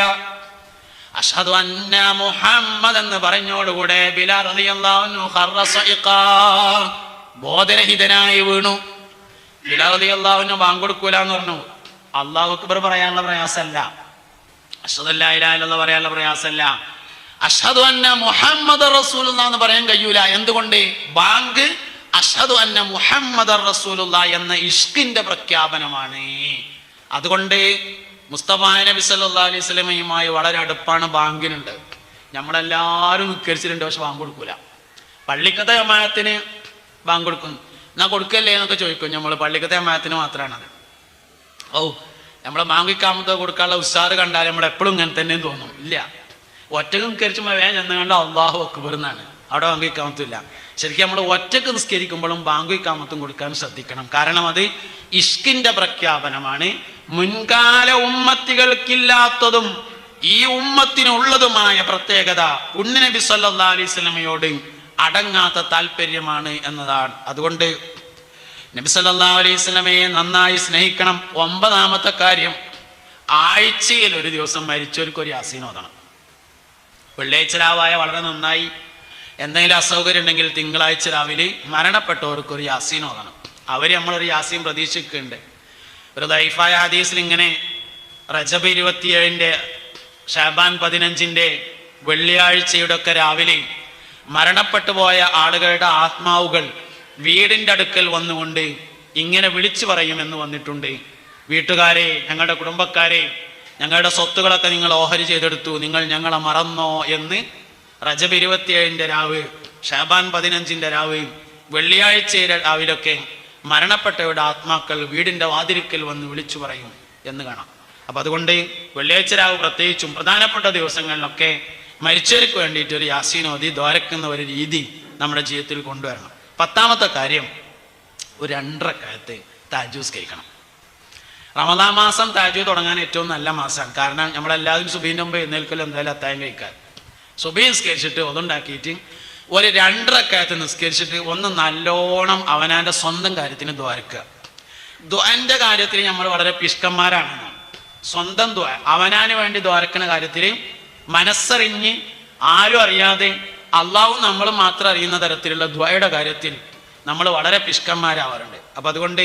അഷ്ഹദു അന്ന മുഹമ്മദ് എന്ന് പറഞ്ഞോടുകൂടെ ബിലാൽ റളിയല്ലാഹു അൻഹു ഖറ സഇഖാ, ബോധരഹിതനായി വീണു. ബിലാൽ റളിയല്ലാഹു അൻഹു ബാങ്ക് കൊടുക്കൂല എന്ന് പറഞ്ഞു. അല്ലാഹു അക്ബർ പറയാനുള്ള പ്രയാസമല്ല, അഷ്ഹദു അല്ലാ ഇലാഹ ഇല്ലല്ലാഹ് പറയാനുള്ള പ്രയാസമല്ല, അഷ്ഹദു അന്ന മുഹമ്മദ് റസൂലുള്ളാഹ് എന്ന് പറയാൻ കഴിയൂല. എന്തുകൊണ്ട്? ബാങ്ക് അഷ്ഹദു അന്ന മുഹമ്മദ് റസൂലുള്ളാഹ് എന്ന ഇഷ്കിന്റെ പ്രഖ്യാപനമാണ്. അതുകൊണ്ട് മുസ്തഫ നബി സല്ലല്ലാഹു അലൈഹി വസല്ലമയുമായി വളരെ അടുപ്പാണ് ബാങ്കിനുണ്ട്. നമ്മളെല്ലാവരും നിസ്കരിച്ചിട്ടുണ്ട്, പക്ഷെ ബാങ്ക് കൊടുക്കൂല. പള്ളിക്കത്തെ ജമാഅത്തിന് ബാങ്ക് കൊടുക്കും. എന്നാ കൊടുക്കല്ലേ എന്നൊക്കെ ചോദിക്കും. നമ്മൾ പള്ളിക്കത്തെ ജമാഅത്തിന് മാത്രമാണത്. നമ്മളെ ബാങ്ക് ഇഖാമത്ത് കൊടുക്കാനുള്ള ഉസ്സാറ് കണ്ടാൽ നമ്മൾ എപ്പോഴും ഇങ്ങനെ തന്നെ തോന്നും. ഇല്ല, ഒറ്റക്ക് നിസ്കരിച്ചുമ്പോൾ വേഗം ചെന്ന് കണ്ട അല്ലാഹു അക്ബർ എന്നാണ്. അവിടെ ബാങ്ക് ഇഖാമത്തില്ല. ശരിക്കും നമ്മൾ ഒറ്റക്ക് നിസ്കരിക്കുമ്പോഴും ബാങ്ക് ഇഖാമത്തും കൊടുക്കാൻ ശ്രദ്ധിക്കണം. കാരണം അത് ഇഷ്കിന്റെ പ്രഖ്യാപനമാണ്. മുൻകാല ഉമ്മത്തികൾക്കില്ലാത്തതും ഈ ഉമ്മത്തിനുള്ളതുമായ പ്രത്യേകത ഉണ്ണനബി സല്ലല്ലാഹു അലൈഹി വസല്ലമയോട് അടങ്ങാത്ത താല്പര്യമാണ് എന്നതാണ്. അതുകൊണ്ട് നബി സല്ലല്ലാഹു അലൈഹി വസല്ലമയെ നന്നായി സ്നേഹിക്കണം. 9ാമത്തെ കാര്യം, ആഴ്ചയിൽ ഒരു ദിവസം മരിച്ചവർക്ക് ഒരു യാസീൻ ഓതണം. വെള്ളിയാഴ്ച രാവായ വളരെ നന്നായി. എന്തെങ്കിലും അസൗകര്യം ഉണ്ടെങ്കിൽ തിങ്കളാഴ്ച രാവിലെ മരണപ്പെട്ടവർക്ക് ഒരു യാസീൻ ഓതണം. അവർ നമ്മളൊരു യാസീൻ പ്രതീക്ഷിക്കുന്നുണ്ട്. ഒരു ദൈഫായ ഹദീസിൽ ഇങ്ങനെ റജബ് 27 ഷാബാൻ 15 വെള്ളിയാഴ്ചയുടെ ഒക്കെ രാവിലെ മരണപ്പെട്ടു പോയ ആളുകളുടെ ആത്മാവുകൾ വീടിൻ്റെ അടുക്കൽ വന്നുകൊണ്ട് ഇങ്ങനെ വിളിച്ചു പറയുമെന്ന് വന്നിട്ടുണ്ട്. വീട്ടുകാരെ, ഞങ്ങളുടെ കുടുംബക്കാരെ, ഞങ്ങളുടെ സ്വത്തുകളൊക്കെ നിങ്ങൾ ഓഹരി ചെയ്തെടുത്തു, നിങ്ങൾ ഞങ്ങളെ മറന്നോ എന്ന് റജബ് 27 രാവ്, ഷാബാൻ 15 രാവ്, വെള്ളിയാഴ്ച രാവിലൊക്കെ മരണപ്പെട്ടവരുടെ ആത്മാക്കൾ വീടിൻ്റെ വാതിൽക്കൽ വന്ന് വിളിച്ചു പറയും എന്ന് കാണാം. അപ്പം അതുകൊണ്ട് വെള്ളിയാഴ്ച രാവ് പ്രത്യേകിച്ചും പ്രധാനപ്പെട്ട ദിവസങ്ങളിലൊക്കെ മരിച്ചവർക്ക് വേണ്ടിയിട്ട് ഒരു യാസീൻ ഓതി ദ്വാരക്കുന്ന ഒരു രീതി നമ്മുടെ ജീവിതത്തിൽ കൊണ്ടുവരണം. 10ാമത്തെ കാര്യം, ഒരു 2 റക്അത്ത് തഹജ്ജുദ് കഴിക്കണം. റമദാൻ മാസം തഹജ്ജുദ് തുടങ്ങാൻ ഏറ്റവും നല്ല മാസമാണ്. കാരണം നമ്മളെല്ലാവരും സുബഹിൻ്റെ മുമ്പ് എഴുന്നേൽക്കലും എന്തായാലും അത്താഴം കഴിക്കാൻ. സുബഹി നിസ്കരിച്ചിട്ട് ഒന്നുണ്ടാക്കിയിട്ട് ഒരു 2 റക്അത്ത് നിസ്കരിച്ചിട്ട് ഒന്ന് നല്ലോണം അവനാൻ്റെ സ്വന്തം കാര്യത്തിന് ദ്വാരക്കുക. ദ്വാൻ്റെ കാര്യത്തിൽ നമ്മൾ വളരെ പിഷ്കന്മാരാണ്. സ്വന്തം ദ്വാ, അവനാന് വേണ്ടി ദ്വാരക്കുന്ന കാര്യത്തിൽ മനസ്സറിഞ്ഞ് ആരും അറിയാതെ അള്ളാഹു നമ്മൾ മാത്രം അറിയുന്ന തരത്തിലുള്ള ദ്വായുടെ കാര്യത്തിൽ നമ്മൾ വളരെ പിഷ്കന്മാരാവാറുണ്ട്. അപ്പം അതുകൊണ്ട്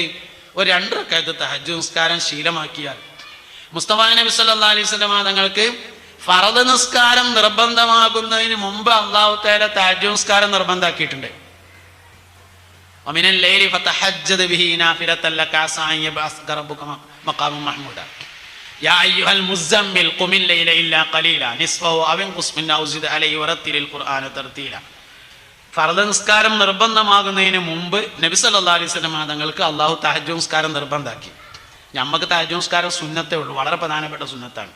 ഒരു 2 റക്അത്ത് തഹജ്ജുദ് നിസ്കാരം ശീലമാക്കിയാൽ, മുസ്തഫ നബി സല്ലല്ലാഹു അലൈഹി വസല്ലം തങ്ങൾക്ക് ഫർദ് നിസ്കാരം നിർബന്ധമാകുന്നതിന് മുമ്പ് അല്ലാഹു തആല തഹജ്ജുദ് നിസ്കാരം നിർബന്ധമാക്കിയിട്ടുണ്ട്. വമിനൽ ലൈലി ഫതഹജ്ജദ് ബിഹി നാഫിലതൻ ലക അസാ അൻ യബ്അസ്ക റബ്ബുക മഖാമൻ മഹ്മൂദ. യാ അയ്യുഹൽ മുസമ്മിൽ ഖുമിൽ ലൈല ഇല്ലാ ഖലീല നിസ്ഫഹു അവ ഇൻഖുസ് മിൻഹു ഔ സിദ് അലൈഹി വറത്തിലിൽ ഖുർആന തർത്തീല. ഫർദ് നിസ്കാരം നിർബന്ധമാകുന്നതിന് മുമ്പ് നബി സല്ലല്ലാഹു അലൈഹി വസല്ലം തങ്ങൾക്ക് അള്ളാഹു തഹജ്ജുദ് നിസ്കാരം നിർബന്ധമാക്കി. നമുക്ക് തഹജ്ജുദ് നിസ്കാരം സുന്നത്തേ ഉള്ളൂ, വളരെ പ്രധാനപ്പെട്ട സുന്നത്താണ്.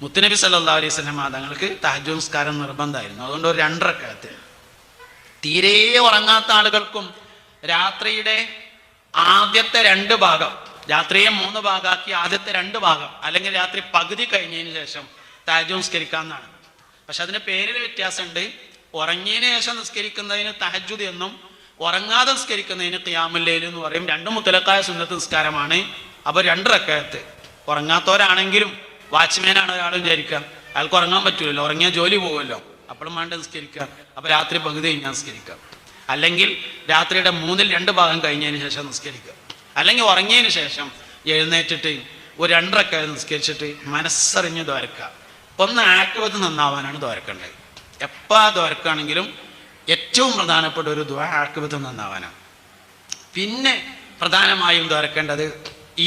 മുത്തുനബി സല്ലല്ലാഹു അലൈഹി വസല്ലം തങ്ങൾക്ക് തഹജ്ജുദ് നിസ്കാരം നിർബന്ധമായിരുന്നു. അതുകൊണ്ട് ഒരു 2 റക്അത്ത്. തീരെ ഉറങ്ങാത്ത ആളുകൾക്കും രാത്രിയുടെ ആദ്യത്തെ 2 ഭാഗം, രാത്രിയെ 3 ഭാഗമാക്കി ആദ്യത്തെ 2 ഭാഗം അല്ലെങ്കിൽ രാത്രി പകുതി കഴിഞ്ഞതിന് ശേഷം തഹജ്ജുദ് നിസ്കരിക്കാവുന്നതാണ്. പക്ഷെ അതിന് പേരിൽ വ്യത്യാസമുണ്ട്. ഉറങ്ങിയതിന് ശേഷം നിസ്കരിക്കുന്നതിന് തഹജ്ജുദ് എന്നും ഉറങ്ങാതെ നിസ്കരിക്കുന്നതിന് ഖിയാമുൽ ലൈൽ എന്ന് പറയും. 2 മുത്തലക്കായ സുന്നത്ത് നിസ്കാരമാണ്. അപ്പോൾ 2 റക്അത്ത്. ഉറങ്ങാത്തവരാണെങ്കിലും വാച്ച്മാനാണ് ഒരാൾ വിചാരിക്കുക, അയാൾക്ക് ഉറങ്ങാൻ പറ്റൂലല്ലോ, ഉറങ്ങിയാൽ ജോലി പോകുമല്ലോ, അപ്പോഴും വേണ്ട നിസ്കരിക്കുക. അപ്പോൾ രാത്രി പകുതി കഴിഞ്ഞാൽ നിസ്കരിക്കുക, അല്ലെങ്കിൽ രാത്രിയുടെ 1/2 ഭാഗം കഴിഞ്ഞതിന് ശേഷം നിസ്കരിക്കുക, അല്ലെങ്കിൽ ഉറങ്ങിയതിന് ശേഷം എഴുന്നേറ്റിട്ട് ഒരു 2 റക്അത്ത് നിസ്കരിച്ചിട്ട് മനസ്സറിഞ്ഞ് ദ്വാരക്കുക. ഒന്ന് ആക്വത്ത് നന്നാവാനാണ് ദ്വാരക്കേണ്ടത്. എപ്പോൾ ദ്വാരക്കാണെങ്കിലും ഏറ്റവും പ്രധാനപ്പെട്ട ഒരു ദ്വാ ആക്വത്ത് നന്നാവാനാണ്. പിന്നെ പ്രധാനമായും ദ്വാരക്കേണ്ടത്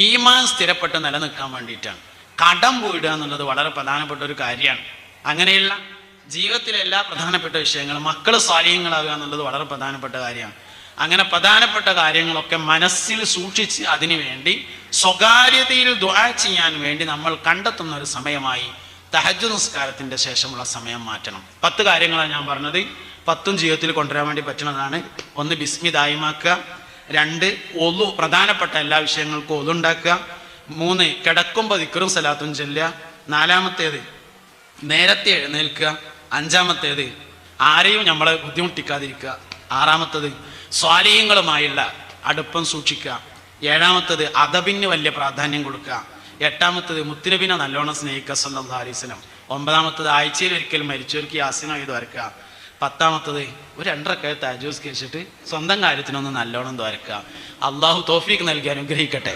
ഈമാൻ സ്ഥിരപ്പെട്ട് നിലനിൽക്കാൻ വേണ്ടിയിട്ടാണ്. കടം വീടുക എന്നുള്ളത് വളരെ പ്രധാനപ്പെട്ട ഒരു കാര്യമാണ്. അങ്ങനെയുള്ള ജീവിതത്തിലെ എല്ലാ പ്രധാനപ്പെട്ട വിഷയങ്ങളും മക്കൾ സ്വാലിഹ്യങ്ങളാകുക എന്നുള്ളത് വളരെ പ്രധാനപ്പെട്ട കാര്യമാണ്. അങ്ങനെ പ്രധാനപ്പെട്ട കാര്യങ്ങളൊക്കെ മനസ്സിൽ സൂക്ഷിച്ച് അതിനു വേണ്ടി സ്വകാര്യതയിൽ ദുആ ചെയ്യാൻ വേണ്ടി നമ്മൾ കണ്ടെത്തുന്ന ഒരു സമയമായി തഹജ്ജുദ് നിസ്കാരത്തിൻ്റെ ശേഷമുള്ള സമയം മാറ്റണം. 10 കാര്യങ്ങളാണ് ഞാൻ പറഞ്ഞത്. 10ഉം ജീവിതത്തിൽ കൊണ്ടുവരാൻ വേണ്ടി പറ്റുന്നതാണ്. 1 ബിസ്മി ദായിമാക്കുക, 2 ഒളു, പ്രധാനപ്പെട്ട എല്ലാ വിഷയങ്ങൾക്കും ഒളു ഉണ്ടാക്കുക, 3 കിടക്കുമ്പോൾ ദിക്റും സലാത്തും ചൊല്ലുക, 4-മത്തേത് നേരത്തെ എഴുന്നേൽക്കുക, 5-മത്തേത് ആരെയും നമ്മളെ ബുദ്ധിമുട്ടിക്കാതിരിക്കുക, 6-മത്തേത് സ്വാലിഹ്യങ്ങളുമായുള്ള അടുപ്പം സൂക്ഷിക്കുക, 7-മത്തേത് അദബിന് വലിയ പ്രാധാന്യം കൊടുക്കുക, 8-മത്തേത് മുത്തുനബിനെ നല്ലോണം സ്നേഹിക്കുക സല്ലല്ലാഹു അലൈഹി വസല്ലം, 9-മത്തേത് ആഴ്ചയിൽ ഒരിക്കൽ മരിച്ചവർക്ക് യാസീൻ ഓതി ദ്വാരക്കുക, 10-മത്തേത് ഒരു 2 റക്അത്ത് തഹജ്ജുദ് നിസ്കരിച്ചിട്ട് സ്വന്തം കാര്യത്തിനൊന്ന് നല്ലോണം ദ്വാരക്കുക. അള്ളാഹു തൗഫീഖ് നൽകി അനുഗ്രഹിക്കട്ടെ.